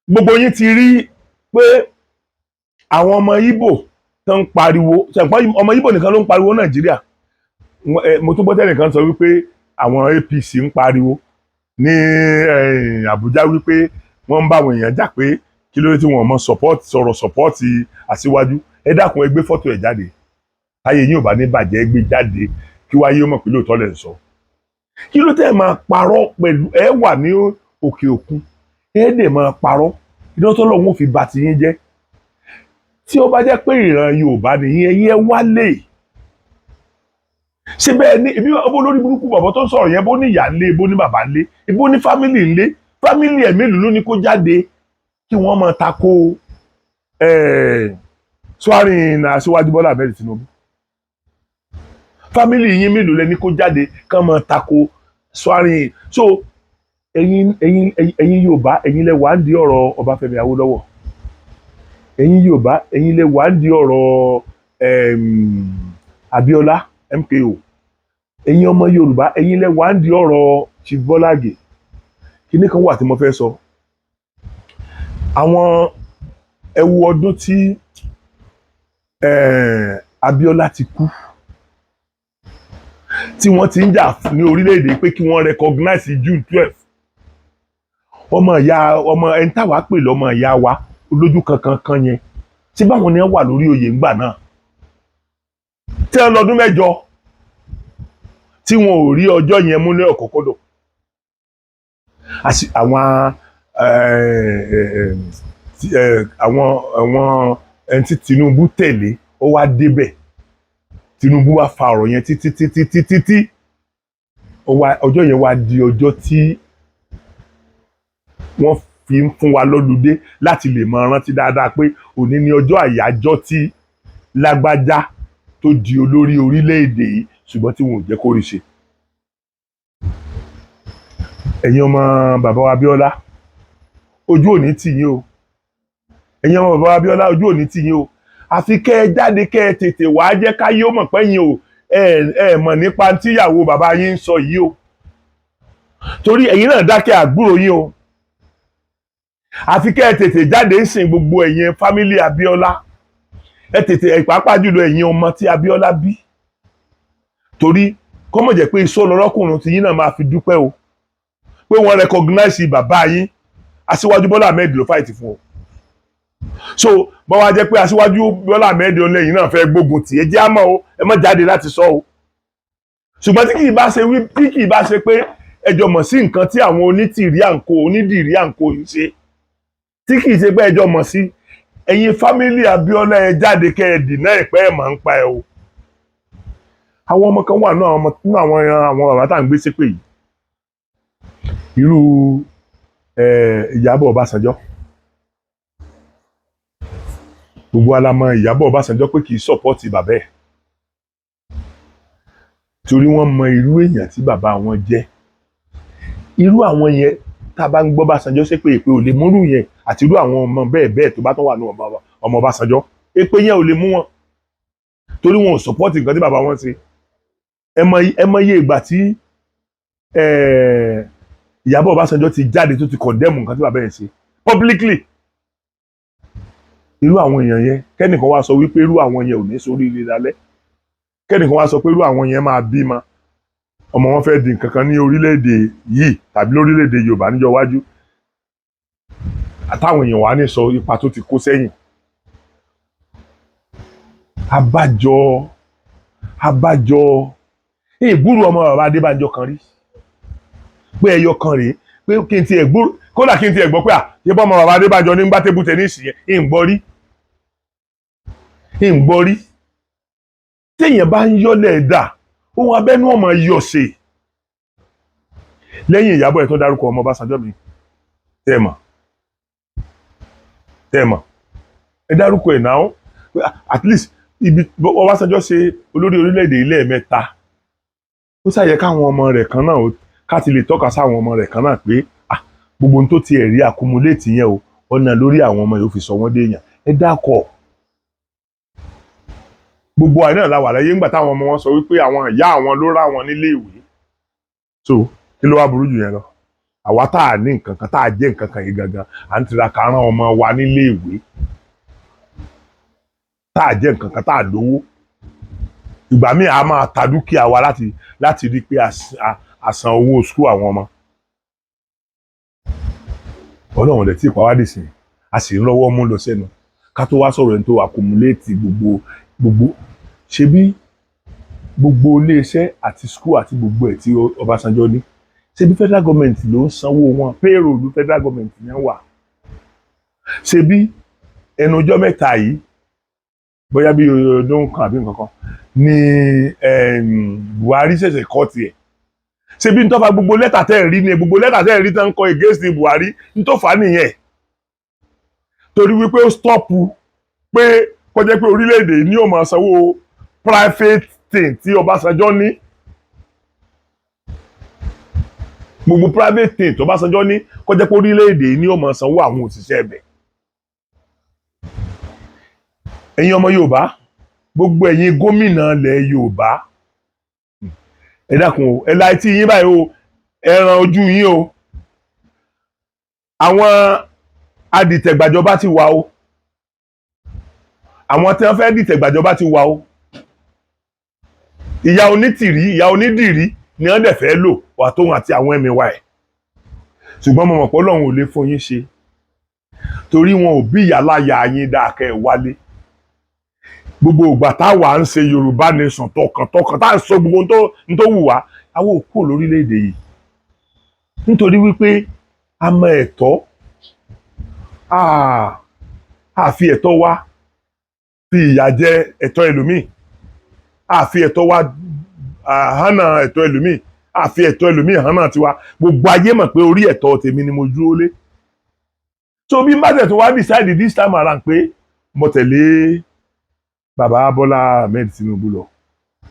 gbogbo yín ti rí pé àwọn ọmọ Ìgbò tó ń pariwo ṣàpọ̀ ọmọ Ìgbò nìkan ló ń pariwo Nàìjíríà mo tún gbọ́ tẹ́nìkan sọ wípé àwọn APC ń pariwo ní Àbújá wípé wọ́n ń bá àwọn èèyàn jà pé kí ló dé tí wọ́n mọ sọ̀rọ̀ sọ́pọ́ọ̀tì Aṣíwájú ẹ dákun ẹ gbé fọ́tò ẹ̀ jáde táyé yín ò bá ní bàjẹ́ ẹ gbé jáde kí wáyé ó mọ̀ pé lóòótọ́ lẹ̀ ń sọ kí ló tẹ́ máa parọ́ pẹ̀lú ẹ wà ní òkè òkun ẹ dẹ̀ máa parọ́ ìdọ́tọ́ lọ́wọ́ ò fi bà ti yín jẹ́ tí ó bá jẹ́ pé ìran Yorùbá nìyẹn ẹ̀yin ẹ wálé ṣé bẹ́ẹ̀ ni ibi ọmọ olórí burúkú bàbá tó ń sọ̀rọ̀ yẹn bó ní ìyá ńlé bó ní bàbá ńlé bó ní fámìlì ńlé fámìlì ẹ̀ mélòó ló ní kó jáde kí wọ́n máa tako swearing Aṣíwájú Bọ́lá Ahmed Tinubu fámìlì yín mélòó lẹ́ni kó jáde kán máa tako swearing so ẹ̀yin Yorùbá ẹ̀yin lẹ wà ń di ọ̀rọ̀ Ọbáfẹ́mi Awólọ́wọ̀ ẹ̀yin Yorùbá ẹ̀yin lẹ wà ń di ọ̀rọ̀ Abíọ́lá MKO ẹ̀yin ọmọ Yorùbá ẹ̀yin lẹ wà ń di ọ̀rọ̀ Chief Bọ́lá Ìgè kíní kan wà tí mo fẹ́ sọ àwọn ẹwu ọdún tí Abíọ́lá ti kú tí wọ́n ti ń jà ní orílẹ̀-èdè pé kí wọ́n recognize June 12 ọmọ ẹni táwa pè lọ́mọ ìyá wa olójú kankan yẹn tí báwọn ni wọ́n wà lórí oyè ńgbà náà tí wọ́n lọ́dún 8 tí wọn ò rí ọjọ́ yẹn mú ní ọ̀kọ̀kọ̀dọ̀ àwọn ẹni tí Tinubu tẹ̀lé ó wá débẹ̀ Tinubu wá fa ọ̀rọ̀ yẹn títí ọjọ́ yẹn wá di ọjọ́ tí wọ́n fi ń fún wa lọ́lùdé láti lè máa rántí dáadáa pé òní ni ọjọ́ àyájọ́ tí lágbájá tó di olórí orílẹ̀-èdè yìí ṣùgbọ́n tí wọn ò jẹ́ kó rí ṣe. ẹ̀yin ọmọ bàbá wa Abíọ́lá ojú òní tì yín o ẹ̀yin ọmọ bàbá wa Abíọ́lá ojú òní tì yín o àfi kẹ́ ẹ jáde kẹ́ ẹ tètè wá jẹ́ káyé ó mọ̀ pé yín o ẹ mọ̀ nípa tíyàwó bàbá yín ń sọ yìí o torí ẹ̀yin náà dákẹ́ àgbúrò yín o àfi kẹ́ ẹ tètè jáde ń sìn gbogbo ẹ̀yin fámílì Abíọ́lá ẹ tètè pàápàá jùlọ ẹ̀yin ọmọ tí Abíọ́lá bí torí kọ́mọ̀ jẹ́ pé iṣọ́ lọ́rọ́kùnrin tí yín náà máa fi dúpẹ́ o pé wọ́n recognize bàbá yín Aṣíwájú Bọ́lá Ahmed ló fight fún o so bọ́ wá jẹ́ pé Aṣíwájú Bọ́lá Ahmed lẹ́yìn náà fẹ́ gbógun tì ẹ jẹ́ àmọ́ o ẹ má jáde láti sọ o ṣùgbọ́n tí kì í bá ṣe pé ẹjọ́ mọ̀ sí nǹkan tí àwọn onítìrí àǹkó onídìrí àǹkó yìí ṣe tí kì í ṣe pé ẹjọ́ mọ̀ sí ẹ̀yin fámílì Abíọ́lá ẹ jáde kẹ́ ẹ dìná ìpẹ́ ẹ̀ máa ń pa ẹ o àwọn ọmọ kan wà nínú àwọn bàbá tá à ń gbé ṣépè yìí irú Ìyábọ̀ Ọbásanjọ́ gbogbo alamọ Ìyábọ̀ Ọbásanjọ́ pé kì í sọ̀pọ́ọ̀tì bàbá ẹ̀ torí wọ́n mọ irú èèyàn tí bàbá wọn jẹ́ irú àwọn yẹn tá a bá ń gbọ́ Ọbásanjọ́ ṣépè èpè ò lè múrú yẹn àti irú àwọn ọmọ bẹ́ẹ̀ tó bá tán wà ní ọmọ Ọbásanjọ́ èpè yẹn ò lè mú wọn torí wọn ò sọ̀pọ́ọ̀tì nǹkan tí bàbá wọn ṣe ẹ mọ iye ìgbà tí Ìyábọ̀ Ọbásanjọ́ ti jáde tó ti condemn nǹkan tí bàbá yẹn ṣe publicly irú àwọn èèyàn yẹn kẹ́nìkan wá sọ wípé irú àwọn yẹn ò ní sórí ire lálẹ́, kẹ́nìkan wá sọ pé irú àwọn yẹn máa bímọ ọmọ wọn fẹ́ di nǹkan kan ní orílẹ̀-èdè yìí tàbí lórílẹ̀-èdè Yorùbá níjọ́ iwájú, àtàwọn èèyàn wá ní sọ ipa tó ti kó sẹ́yìn. Abájọ ìgbúrú ọmọ bàbá Adébánjọ kan rí pé ẹyọ kan rèé pé kí n tiẹ̀ gbúrú kódà kí n tiẹ̀ gbọ́ pé ṣé bọ́ ọmọ bàbá Adébánjọ ní ń gbá tébù tẹ́nísì yẹn ń gbọ́ rí téèyàn bá ń yọ́lẹ̀ dà ohun abẹ́nú ọmọ yọ̀ ṣe. Lẹ́yìn Ìyábọ̀ ẹ̀ tó dárúkọ ọmọ Ọbásanjọ́ mi tẹ́ẹ̀mọ̀ ẹ dárúkọ ẹ̀ náà at least ibi Ọbásanjọ́ ṣe olórí orílẹ̀-èdè ilẹ̀ mẹ́ta ó ṣàyẹ káwọn ọmọ rẹ̀ kan náà ká ti lè tọ́ka sáwọn ọmọ rẹ̀ kan náà pé gbogbo ohun tó ti ẹ̀rí accumulate yẹn o ọ̀nà lórí àwọn ọmọ yóò fi sọ wọ́n déèyàn ẹ dákọ̀. Gbogbo àìní náà la wà láyé ńgbà táwọn ọmọ wọn sọ wípé àwọn ìyá àwọn ló rá wọn nílé ìwé, so kí ló wá burú jù yẹn lọ? Àwa tá a ní nǹkan kan tá a jẹ́ nǹkan kan yìí gangan à ń tiraka rán ọmọ wa nílé ìwé tá a jẹ́ nǹkan kan tá a lówó, ìgbà míì a máa ta dúkìá wa láti rí pé a san owó skul àwọn ọmọ. Ọlọ́run dẹ̀ tí ìpá wá dì sí a sì ń lọ́wọ́ mú lọ sẹ́nu ká tó wá sọ̀rọ̀ ẹni tó accumulate gbogbo ṣe bí gbogbo iléeṣẹ́ àti skul àti gbogbo ẹ̀ tí Ọbásanjọ́ ní ṣe bí federal government ló ń sanwó wọn payroll ló federal government yẹn wà. Ṣe bí ẹnu ọjọ́ mẹ́ta yìí bóyá bí ọdún kan àbí nǹkan kan ni Buhari ṣẹ̀ṣẹ̀ kọ́ tiẹ̀. Ṣe bí n tó fa gbogbo lẹ́tà tẹ́ ẹ̀ rí ni gbogbo lẹ́tà tẹ́ ẹ̀ rí tán ń kọ against Buhari n tó fà á nìyẹn. Torí wípé ó stọ́pù pé kọjá pé orílẹ̀-èdè ní ó máa sanwó private thing tí Ọbásanjọ́ ní. Gbogbo private thing tó Ọbásanjọ́ ní kọjá pé orílẹ̀-èdè ní ó máa sanwó àwọn òṣìṣẹ́ ẹ̀bẹ̀. Ẹ̀yin ọmọ Yorùbá gbogbo ẹ̀yin gómìnà ilẹ̀ Yorùbá ẹ dákun o ẹ la etí yín báyìí o ẹ ràn ojú yín o. Àwọn adìtẹ̀gbàjọba ti wà o, àwọn tí wọ́n fẹ́ dìtẹ̀gbàjọba ti wà o. Ìyá onítìrí ìyá onídìrí ni wọ́n dẹ̀ fẹ́ lò wà tóun àti àwọn ẹ̀mí wa ẹ̀. Ṣùgbọ́n mo mọ̀ pé Ọlọ́run ò lè fún yín ṣe torí wọn ò bí ìyá láyà yín dákẹ́ wálé. Gbogbo ìgbà táwa ń ṣe Yorùbá nation tọkàntọkàn tá à ń sọ gbogbo ohun tó wù wá àwọn òkú lórílẹ̀‐èdè yìí nítorí wípé a mọ ẹ̀tọ́ a fi ẹ̀tọ́ wa fi ìyà jẹ ẹ̀tọ́ ẹlòmíì, a fi ẹ̀tọ́ wa hànà ẹ̀tọ́ ẹlòmíì, a fi ẹ̀tọ́ ẹlòmíì hànà tiwa. Gbogbo ayé mọ̀ pé orí ẹ̀tọ́ tèmi ni mo dúró lé. So bí mbàdẹ̀ tó wá decide this time around pé mo tẹ̀lé bàbá Bọ́lá Ahmed'S Tinubu lọ,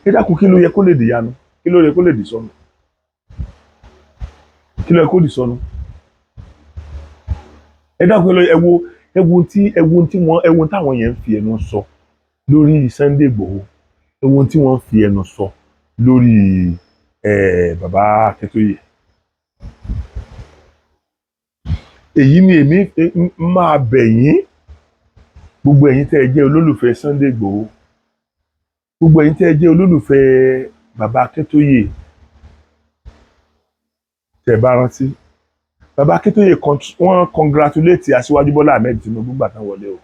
ẹ dákun kí ló yẹ kó lè dìyanu, kí ló yẹ kó lè dì sọnù, kí ló yẹ kó dì sọnù. Ẹ dákun ẹwo táwọn yẹn ń fi ẹnu sọ lórí Sunday Igboho, ẹwo tí wọ́n ń fi ẹnu sọ lórí bàbá Akíntóyè. Èyí ni èmi máa bẹ̀ yín gbogbo ẹ̀yin tẹ́ ẹ jẹ́ olólùfẹ́ Sunday Igboho, gbogbo ẹ̀yin tẹ́ ẹ jẹ́ olólùfẹ́ bàbá Akíntóyè, tẹ́ bá rántí bàbá Akíntóyè wọ́n congratulate Asiwaju Bola Ahmed'S Tinubu gbà tán wọlé o,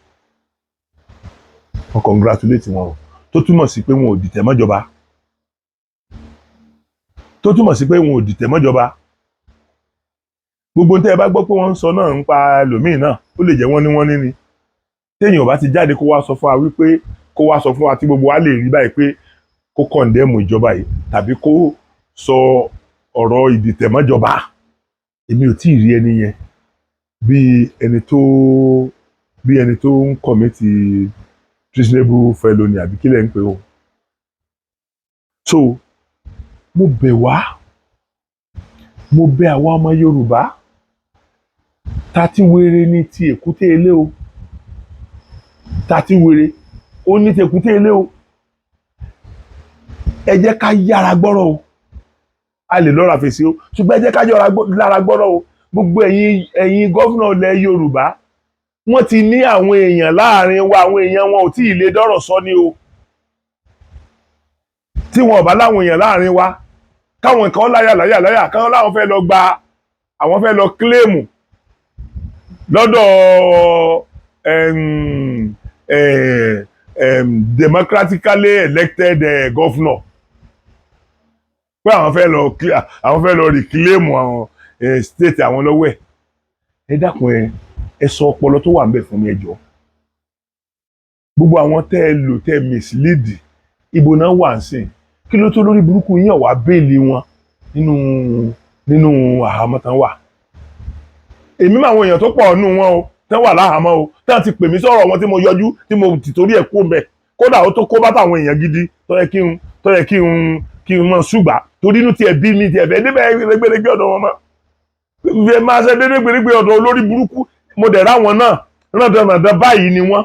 wọ́n congratulate wọn o tó túmọ̀ sí pé wọn ò dìtẹ̀ mọ́jọba, tó túmọ̀ sí pé wọn ò dìtẹ̀ mọ́jọba. Gbogbo tẹ́ ẹ bá gbọ́ pé wọ́n ń sọ náà ń pa ẹlòmíì náà ó lè jẹ́ wọ́n ní téèyàn bá ti jáde kó wá sọ fún wa wípé kó wá sọ fún wa tí gbogbo wa lè rí báyìí pé kó kọ̀ǹdẹ́mù ìjọba yìí tàbí kó sọ ọ̀rọ̀ ìdìtẹ̀mọ́jọba. Èmi ò tí ì rí ẹni yẹn bí ẹni tó ń kọ̀mítì Treasonable Felony àbí kílẹ̀ ń pè ó. So mo bẹ̀ wá, mo bẹ̀ àwa ọmọ Yorùbá tàti wéré ní ti èkúté ilé o, tàti wéré ó ní ti èkúté ilé o. Ẹ jẹ́ ká yára gbọ́rọ̀ o, a lè lọ́ra fèsì o ṣùgbọ́n ẹ jẹ́ ká yára gbọ́rọ̀ o. Gbogbo ẹ̀yin gọ́fúnà ilẹ̀ Yorùbá wọ́n ti ní àwọn èèyàn láàrin wa, àwọn èèyàn wọn ò tí ì lè dọ́rọ̀ sọ ni o. Tí wọn ò bá láwọn èèyàn láàrin wa, káwọn kan láyà káwọn láwọn fẹ́ lọ gba, àwọn fẹ́ lọ kílèmù lọ́dọ̀ democratically elected governor pé àwọn fẹ́ lọ reclaim àwọn state àwọn lọ́wọ́ ẹ̀. Ẹ dákun ẹ sọ ọpọlọ tó wà ń bẹ̀ fún mi ẹ jọ̀ọ́. Gbogbo àwọn tẹ́ ẹ lò tẹ́ ẹ mislead ibo náà wà ń sìn, kí ló tó lórí burúkú yín ọ̀wá béèlì wọn nínú àhámọ́ tán wà. Èmi máa àwọn èèyàn tó pọ̀ nù wọn o tán wà láhàámọ́ o tán ti pè mí sọ̀rọ̀ wọn tí mo yọjú tí mo ti torí ẹ̀ kó mbẹ̀, kódà ó tó kó bá táwọn èèyàn gidi tó yẹ kí n mọ̀ ṣùgbà torí inú tiẹ̀ bí mi tiẹ̀ fẹ́ débẹ̀ gbẹgbẹgbẹ ọ̀dọ̀ wọn mọ́. Ẹ máa ṣe gbẹgbẹgbẹ ọ̀dọ̀ olórí burúkú mo dẹ̀ ráwọn náà rándanràndan báyìí ni wọ́n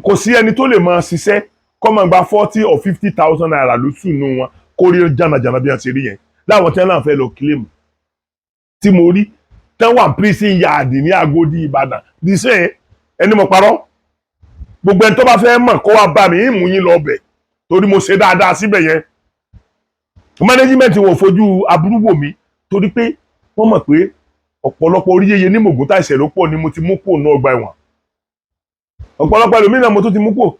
kò sí ẹni tó lè máa ṣiṣẹ́ kọ́ máa gba 40 or 50,000 naira lóṣù nù wọn kó rí jànàjànà bí wọ́n ṣe rí yẹn láwọn tí wọ́n náà fẹ́ lọ kílèmù tí mo rí tán wà prison yard ní Agodi Ìbàdàn díṣẹ́ ẹni mo parọ́. Gbogbo ẹni tó bá fẹ́ mọ̀ kó wá bá mi ìmú yín lọ bẹ̀ torí mo ṣe dáadáa síbẹ̀ yẹn. Management wọn fojú aburú wò mí torí pé wọ́n mọ̀ pé ọ̀pọ̀lọpọ̀ orí yeye ní mògùn táìsẹ̀ ló pọ̀ ni mo ti mú kúrò náà ọgbà ẹ̀wọ̀n. Ọ̀pọ̀lọpọ̀ ẹlòmíràn mo tó ti mú kúrò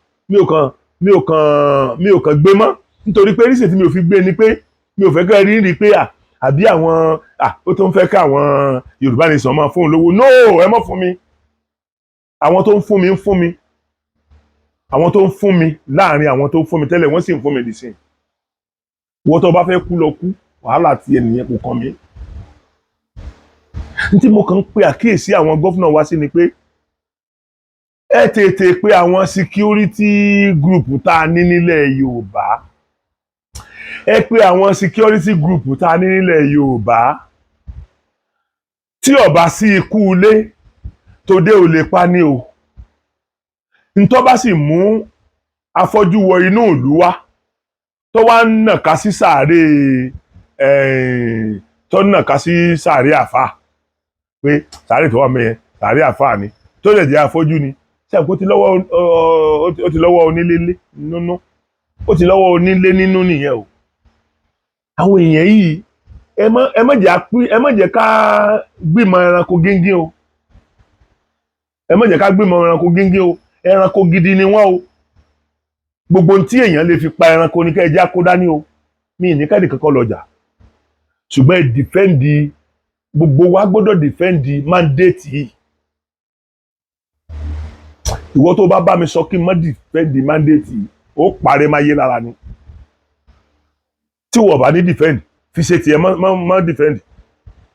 mi ò kàn gbé mọ́ nítorí pé ríṣẹ̀ tí mi ò fi gbé ni pé mi ò fẹ́ kẹ́ rí pé àbí àwọn ó tó ń fẹ́ ká àwọn Yorùbá Nation máa fún un lówó. No, ẹ mọ́ fún mi. Àwọn tó ń fún mi ń fún mi. Àwọn tó ń fún mi láàrin àwọn tó ń fún mi tẹ́lẹ̀ wọ́n sì ń fún mi dìsìn. Wọ́n tó bá fẹ́ kú lọ kú wàhálà ti ẹnìyẹn kò kàn mí. Ní tí mo kàn ń pe àkíyèsí àwọn gọ́fúnà wa sí ni pé ẹ tètè pé àwọn security group tá a ní nílẹ̀ Yorùbá. Ẹ pé àwọn security group tá a ní nílẹ̀ Yorùbá. Tí ó bá sí ikú ilé tó dé ò lè pa ní o. Ntọ́ bá sì mú afọ́jú wọ inú ìlú wa tó wá ń nàka sí sàárè tó ń nàka sí sàárè àfà pé sàárè tó wà mẹ́yẹn sàárè àfà ni tó lè jẹ́ afọ́jú ni ṣé àpò ó ti lọ́wọ́ onílé nínú ó ti lọ́wọ́ onílé nínú nìyẹn o. Àwọn èèyàn yìí ẹ má jẹ́ ká gbìmọ̀ ẹranko gíngín o. Ẹ má jẹ́ ká gbìmọ̀ ẹranko gíngín o. Ẹranko gidi ni wọ́n o. Gbogbo ohun tí èèyàn lè fi pa ẹranko ní kẹ́ ẹ jẹ́ kó dání o. Mi ní kẹ́ẹ̀dì kankan lọ́jà. Ṣùgbọ́n ẹ dìfẹ́ǹdì gbogbo wa gbọ́dọ̀ dìfẹ́ǹdì mandate yìí. Ìwọ tó bá mi sọ kí n má dìfẹ́ǹdì mandate yìí ó parẹ́ máa yé lára ni. Tí wọ́n bá ní dìfẹ́ǹdì fi ṣe tiẹ̀ má dìfẹ́ǹdì.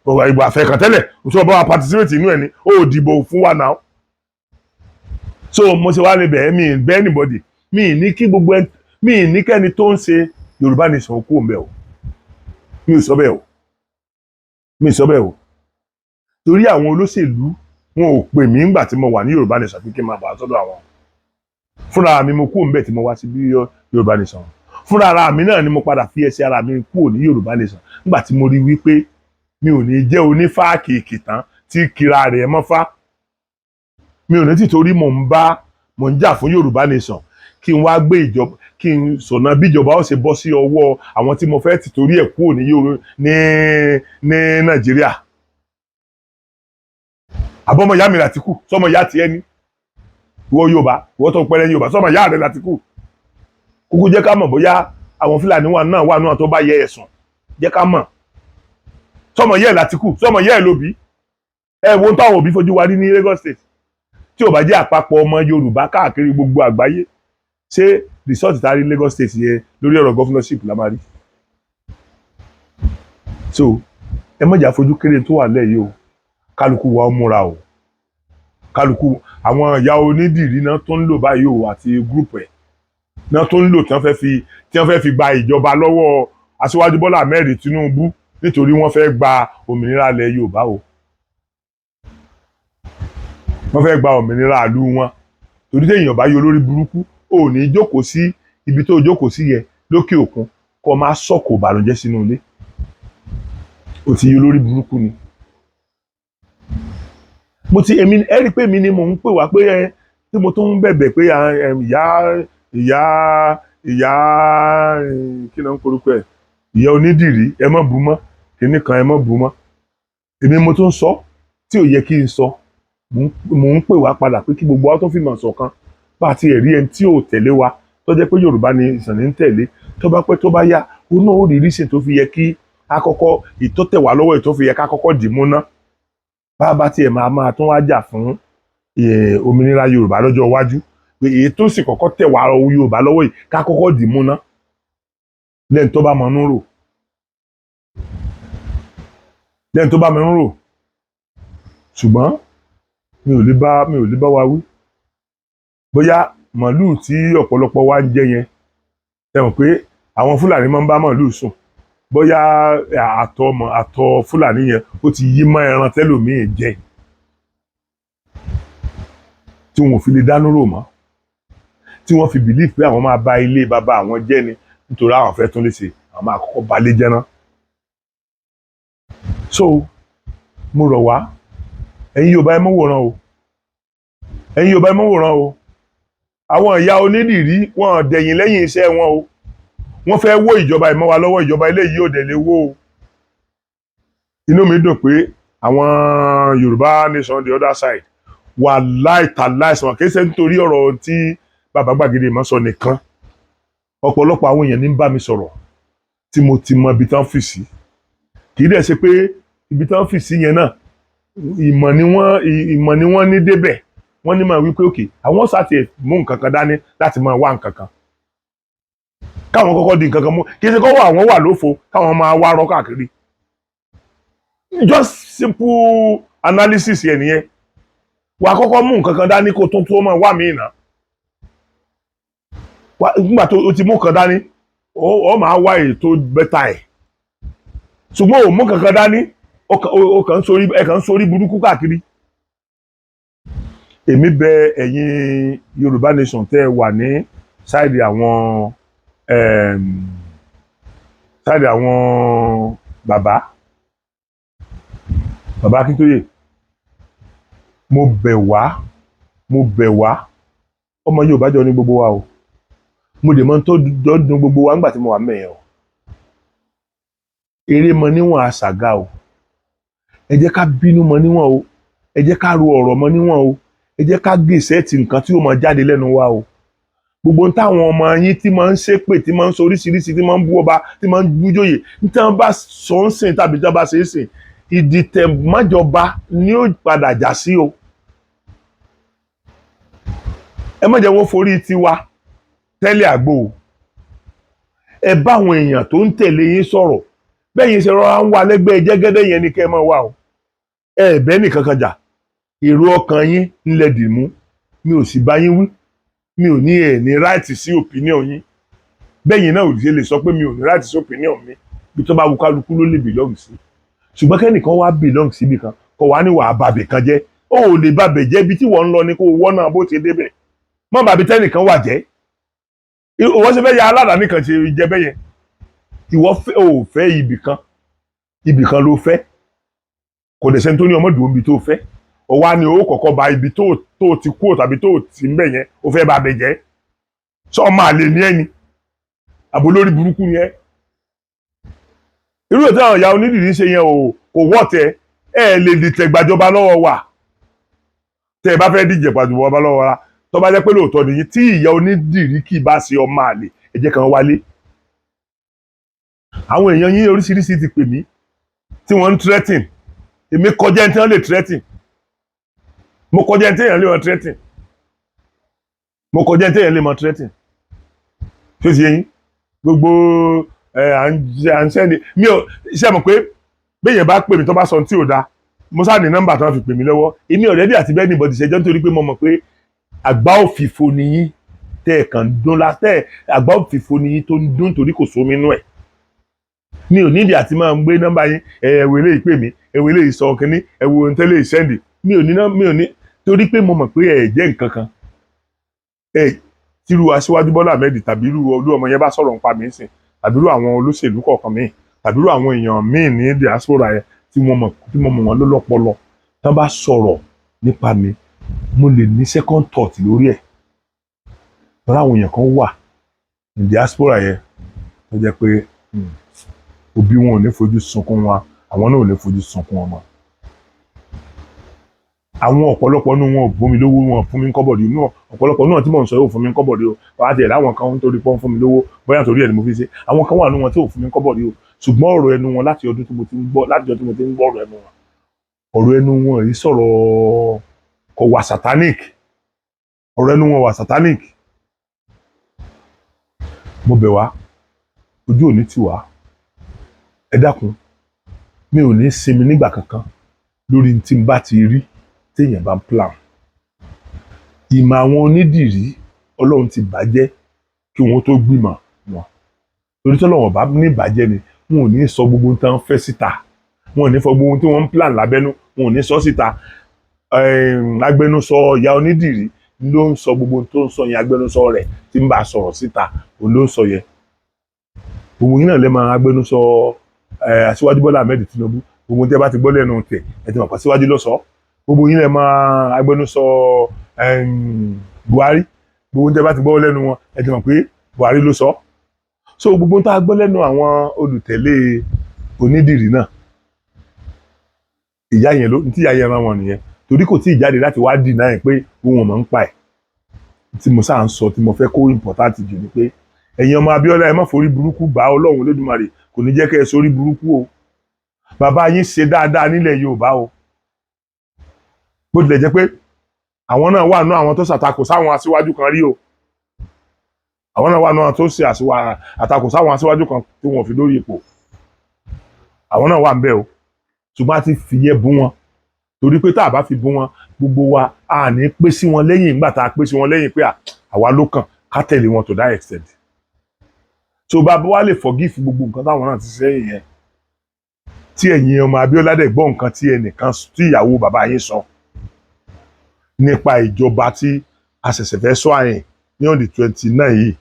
Ọ̀rọ̀ ìgbà àfẹ́kàn tẹ́lẹ̀ òṣùwọ̀n bá wa participate inú ẹ̀ ni ó dìbò fún wa náà. So mo ṣe wá lè bẹ̀ẹ́ mi bẹ́ẹ̀ anybody mi ní kí gbogbo mi ní kẹ́ni tó ń ṣe Yorùbá Nation kú òǹbẹ̀ o. Mi ò sọ bẹ́ẹ̀ o. Torí àwọn olóṣèlú wọn ò pè mí ńgbà tí mo wà ní Yorùbá Nation pé kí n máa bá sọ́dọ̀ àwọn. Fúnra mi mo kú òǹbẹ̀ tí mo wá sí bí Yorùbá Nation. Fúnra ara mi náà ni mo padà fi ẹsẹ̀ ara mi kúrò ní Yorùbá Nation nígbà tí mo rí wípé mi ò ní jẹ́ onífáàkì kìtàn tí kira rẹ̀ mọ́fá. Mi ò ní títorí mò ń jà fún Yorùbá Nation kí n wá gbé ìjọba kí n sọ̀nà bí ìjọba ó ṣe bọ́ sí ọwọ́ àwọn tí mo fẹ́ títorí ẹ̀ kúrò ní Nàìjíríà. Àbọ̀mọ̀ ìyá mi Làtíkù sọmọ ìyá tiẹ̀ ní ìwọ Yorùbá ìwọ tó pẹ́rẹ́ Yorùbá sọmọ ìyá rẹ̀ Làtíkù. Kúkú jẹ́ ká mọ̀ bóyá àwọn Fúlàní wà náà tó bá yẹ ẹ̀sùn jẹ́ ká mọ̀. Sọmọ ìyá ẹ̀ Làtíkù sọmọ ìyá ẹ̀ lóbi. Ẹ wo táwọn òbí fojú wa rí ní Lagos State. Tí ò bá jẹ́ àpapọ̀ ọmọ Yorùbá káàkiri gbogbo àgbáyé ṣé resort tari Lagos State yẹn lórí ọ̀rọ̀ governorship la máa rí. So ẹ má jà fojú kéré tó wà lẹ́yìn o. Kálukú wa ó múra o. Kálukú àwọn ìyá onídìrí náà tó ń lò báyìí o àti group ẹ̀ náà tó ń lò tí wọ́n fẹ́ fi gba ìjọba lọ́wọ́ Asiwaju Bola Ahmed'S Tinubu nítorí wọ́n fẹ́ gba òmìnira ilẹ̀ Yorùbá o. Wọ́n fẹ́ gba òmìnira ìlú wọn torí téèyàn bá yọ lórí burúkú ò ní jókòó sí ibi tó jókòó sí yẹ lókè òkun kó máa sọ̀kò ìbànújẹ́ sínú ilé. Ó ti yọ lórí burúkú ni. mo ti èmi ẹ rí i pé èmi ni mò ń pè wá pé tí mo tún ń bẹ̀bẹ̀ pé ìyá kí ló ń korúkọ ẹ̀ ìyá onídìrí ẹ má bú mọ́ kíní kan ẹ má bú mọ́ èmi mo tún sọ tí ò yẹ kí n sọ mò ń pè wá padà pé kí gbogbo wa tó fi mọ̀ ṣọ̀kan bá a ti rí ẹni tí ò tẹ̀lé wa tó jẹ́ pé Yorùbá ni ìsànní ń tẹ̀lé tó bá pẹ́ tó bá yá ó náà ó rí rísìn tó fi yẹ kí akọ́kọ́ ìtọ́tẹ̀ wá lọ́wọ́ ìtọ́ fi yẹ ká kọ́kọ́ dì mú ná bá tiẹ̀ máa tún wá jà fún òmìnira Yorùbá lọ́jọ́ iwájú pé èyí tó sì kọ́kọ́ tẹ̀ wá Yorùbá lọ́wọ́ yìí ká kọ́kọ́ dì mú ná lẹ́yìn tó bá mọnú rò ṣùgbọ́n mi ò lè bá wa wí bóyá màálùú tí ọ̀pọ̀lọpọ̀ wa ń jẹ yẹn ẹ mọ̀ pé àwọn Fúlàní máa ń bá màálùú sùn bóyá àtọ̀ Fúlàní yẹn ó ti yí mọ́ ẹran tẹ́lòmíì jẹ tí wọn ò fi lè dánú rò mọ́ tí wọ́n fi bìlíf pé àwọn máa bà ilé bàbá àwọn jẹ́ ni nítorí àwọn fẹ́ tún lè ṣe àwọn máa kọ́kọ́ balẹ̀ jẹ́ náà. So mo rọ̀ wá ẹ̀yin Yorùbá ẹ mọ́ wòran o àwọn ìyá onídìrí wọn dẹ̀yìn lẹ́yìn iṣẹ́ wọn o wọ́n fẹ́ wó ìjọba ìmọ̀ wa lọ́wọ́ ìjọba eléyìí ò dẹ̀ lè wó o inú mi dùn pé àwọn Yorùbá nation the other side wà láìsàn kì í ṣe nítorí ọ̀rọ̀ tí bàbá Gbàgede mọ́ sọ nìkan ọ̀pọ̀lọpọ̀ àwọn èèyàn ní ń bá mi sọ̀rọ̀ tí mo ti mọ ibi tán fì sí kì í dẹ̀ ṣe pé ibi tán fì sí yẹn náà ìmọ̀ ni wọ́n ní débẹ̀ wọ́n ní máa wí pé òkè àwọn sáti mú nǹkan kan dání láti máa wá nǹkan kan káwọn kọ́kọ́ di nǹkan kan mú kì í ṣe kọ́wọ́ àwọn wà lófo káwọn máa wá rọ́ káàkiri just simple analysis yẹn nìyẹn wà á kọ́kọ́ mú nǹkan kan dání kó tó máa wá mí nà nígbà tó o ti mú nǹkan dání ó máa wá ètò bẹ́tà ẹ̀ ṣùgbọ́n ò mú nǹkan kan dání ó kàn ń sórí burúkú káàkiri èmi bẹ̀ ẹ̀yin Yorùbá nation tẹ́ ẹ wà ní sáìdì àwọn bàbá Akíntóyè mo bẹ̀ wá ọmọ Yorùbá jọ ní gbogbo wa o mo dẹ̀ mọ́ tó dọ́dún gbogbo wa nígbà tí mo wà mẹ́yẹn o eré mọ níwọ̀n àṣàgà o ẹ jẹ́ ká bínú mọ níwọ̀n o ẹ jẹ́ ká ro ọ̀rọ̀ mọ níwọ̀n o ẹ jẹ́ ká gbèsè ti nǹkan tí ó máa jáde lẹ́nu wa o gbogbo táwọn ọmọ yín tí máa ń ṣépè tí máa ń sọ oríṣiríṣi tí máa ń bú ọba tí máa ń bújòyè tí wọ́n bá sọ ń sìn tàbí tí wọ́n bá ṣe é sìn ìdìtẹ̀ májọba ni ó padà já sí o ẹ má jẹ́ wọ́n forí tiwa tẹ́lẹ̀ àgbo o ẹ bá àwọn èèyàn tó ń tẹ̀lé yín sọ̀rọ̀ bẹ́ẹ̀ yín ṣe rọra ń wà lẹ́gbẹ́ jẹ́gẹ́dẹ́ yẹn ni kẹ́ ẹ máa wà o ẹ bẹ́ẹ̀ nìkan kan jà èrò ọkàn yín ńlẹ̀ dì mú mi ò sì bá yín wí mi ò ní ẹ̀ ní ráìtì sí opinion yín bẹ́ẹ̀ yín náà ò lè sọ pé mi ò ní ráìtì sí opinion mi bí tó bá wù kálukú ló lè belong sí ṣùgbọ́n kẹ́nìkan wá belong síbi kan kó wá ní wàá bàbẹ̀ kan jẹ́ ó ò lè bàbẹ̀ jẹ́ ibi tí wọ́n ń lọ ni kó wọ́n náà bó ti débẹ̀ mọ́ bàbí tẹ́nìkan wà jẹ́ ìwọ ṣe fẹ́ ya aládàáni kan ṣe jẹ bẹ́ẹ̀ yẹn ìwọ ò fẹ́ ibì kan ló fẹ́ kò dẹ̀ sẹ́ni tó ní ọmọ dùn ibi tó fẹ́ ọwá ni ó kọ́kọ́ ba ibi tó ti kú tàbí tó ti ń bẹ̀ yẹn ó fẹ́ bá bẹ̀ jẹ́ sọ máa lè ní ẹni àbò lórí burúkú ni ẹ irú ètò àwọn ìyá onídìrí ṣe yẹn kò wọ́ tẹ ẹ lè dìtẹ̀ gbàjọba lọ́wọ́ wa tẹ ẹ bá fẹ́ díje gbàjọba lọ́wọ́ wa tó bá jẹ́ pé lóòótọ́ nìyí tí ìyá onídìrí kì í bá ṣe ọmọ àlè ẹ jẹ́ kan wálé àwọn èèyàn yín oríṣiríṣi ti pè mí tí wọ́n ń threaten èmi kọjá ẹni tí wọ́n lè threaten mo kọjá ẹni tí èèyàn lè mọ threaten mo kọjá ẹni tí èèyàn lè mọ threaten tó ti yẹn gbogbo à ń sẹ́ni mi ò ṣe mọ̀ pé béèyàn bá pè mí tó bá sọ tí ò dáa mo sáà ní nọ́mbà tó wọ́n fi pè mí lọ́wọ́ èmi ọ̀rẹ́dì àti bẹ́ẹ̀ nìbọ̀dì ṣẹjọ́ nítorí pé mo mọ̀ pé àgbá òfìfo nìyí tẹ́ ẹ̀ kàn dún látẹ́ àgbá òfìfo nìyí tó ń dún torí kò sómi inú ẹ̀ mi ò nídìí àti máa gbé nọ́mbà yín ẹ̀wọ̀ eléyìí pè mí ẹ̀wọ̀ eléyìí sọ kínní ẹ̀wọ̀ ohun tẹ́lẹ̀ ìsẹ́ndì mi ò ní torí pé mo mọ̀ pé ẹ̀ jẹ́ nǹkan kan tírú Aṣíwájú Bọ́lá Ahmed tàbí irú Olúọmọ yẹn bá sọ̀rọ̀ nípa mi sìn tàbí irú àwọn olóṣèlú kọ̀ọ̀kan míì tàbí irú àwọn èèyàn míì ní diaspora yẹn tí mo mọ̀ wọ́n lọ́pọlọ tán bá sọ̀rọ̀ nípa mi mo lè ní second thought lórí ẹ̀. Lọ́la àwọn èèyàn kan wà ní diaspora yẹn tó jẹ́ pé òbí wọn ò ní fojú sunkún wọn, àwọn náà ò ní fojú sunkún wọn mọ́. Àwọn ọ̀pọ̀lọpọ̀ nínú wọn ò bùn mi lówó, wọn fún mi ní kọ́bọ̀dì inú ọ̀pọ̀lọpọ̀ náà tí mò ń sọ yóò fún mi ní kọ́bọ̀dì o. Wàá tẹ̀ láwọn kan nítorí pé wọ́n fún mi lówó bóyá nítorí ẹ̀ ni mo fi ṣe. Àwọn kan wà nínú wọn tí ò fún mi ní kọ́bọ̀dì o. Ṣùgbọ́n ọ̀rọ̀ ẹnu wọn láti ọdún tí mo ti ń gbọ́ ọ̀rọ̀ ẹnu wọn yìí sọ̀rọ̀ kò wà satanic. Ọ̀rọ̀ ẹnu wọn wà satanic. Mo bẹ̀ wá, ojú ò ní tì wá. Ẹ dákun, mi ò ní sinmi nígbà kankan lórí tí n bá ti rí téèyàn bá ń plan. Ìmọ̀ àwọn onídìrí Ọlọ́run ti bàjẹ́ kí wọ́n tó gbìmọ̀ wọn. Torí tí Ọlọ́run bá ní ìbàjẹ́ ni wọn ò ní sọ gbogbo ohun tí wọ́n fẹ́ síta. Wọn ò ní fọ gbogbo ohun tí wọ́n ń plan lábẹ́nú, wọn ò ní sọ síta. Agbẹnusọ ìyá onídìrí ló ń sọ gbogbo ohun tó ń sọ yẹn, agbẹnusọ rẹ̀ tí ń bá a sọ̀rọ̀ síta òun ló ń sọ yẹn. Gbogbo yín náà lè máa agbẹnusọ Asiwaju Bola Ahmed'S Tinubu, gbogbo tí ẹ bá ti gbọ́ lẹ́nu tẹ̀ ẹ ti mọ̀ pé Asiwaju ló sọ. Gbogbo yín lè máa agbẹnusọ Buhari, gbogbo tí ẹ bá ti gbọ́ lẹ́nu wọn ẹ ti mọ̀ pé Buhari ló sọ. So gbogbo tá a gbọ́ lẹ́nu àwọn olùtẹ̀lé onídìrí náà, ìyá yẹn ló tí ìyá yẹn rán wọn nìyẹn, torí kò tí ì jáde láti wá dì náà pé òun ò mọ̀ ń pa ẹ̀. Tí mo sáà ń sọ tí mo fẹ́ kó important jù ni pé ẹ̀yin ọmọ Abíọ́lá ẹ má forí burúkú bá Ọlọ́run Olódùmarè kò ní jẹ́ kẹ́ ẹ sórí burúkú o. Bàbá yín ṣe dáadáa nílẹ̀ Yorùbá o. Bó tilẹ̀ jẹ́ pé àwọn náà wà nú àwọn tó ṣàtakò sáwọn aṣíwájú kan rí o. Àwọn náà wà nú àwọn tó ṣe àtakò sáwọn aṣíwájú kan tí wọ́n fi lórí ipò. Àwọn náà wà ń bẹ̀ o. Ṣùgbọ́n a ti fìyẹ́ bú wọn. Torí pé tá a bá fi bú wọn, gbogbo wa a ní pé sí wọn lẹ́yìn nígbà tá a pé sí wọn lẹ́yìn pé àwa ló kàn ká tẹ̀lé wọn to that extent. So bàbá wa lè forgive gbogbo nǹkan táwọn náà ti sẹ́yìn yẹn. Tí ẹ̀yin ọmọ Abíọ́lá dẹ̀ gbọ́ nǹkan tí ẹnìkan tí ìyàwó bàbá yín sọ nípa ìjọba tí a ṣẹ̀ṣẹ̀ fẹ́ sọ àyìn ní on the 29 yìí.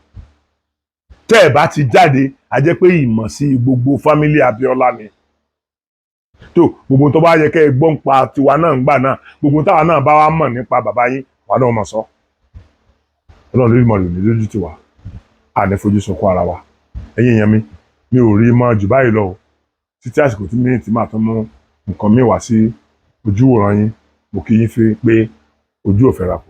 Tẹ́ ẹ̀ bá ti jáde, a jẹ́ pé ìmọ̀ sí gbogbo fámílì Abíọ́lá ni. Tó gbogbo tó bá yẹ kẹ́ ẹ gbọ́ nípa tiwa náà ń gbà náà, gbogbo táwa náà bá wá mọ̀ nípa bàbá yín, wà náà mọ̀ sọ. Ọlọ́run lórí mọ̀lẹ́ ní lójú tiwa, a ní fojú sunkún ara wa. Ẹ̀yin èèyàn mi ò rí mọ́ jù báyìí lọ o. Títí àsìkò tí mi ti máa tán mú nǹkan mi wá sí ojú ìwòran yín, mo kí yín fi pé ojú ò fẹ́ ra kù.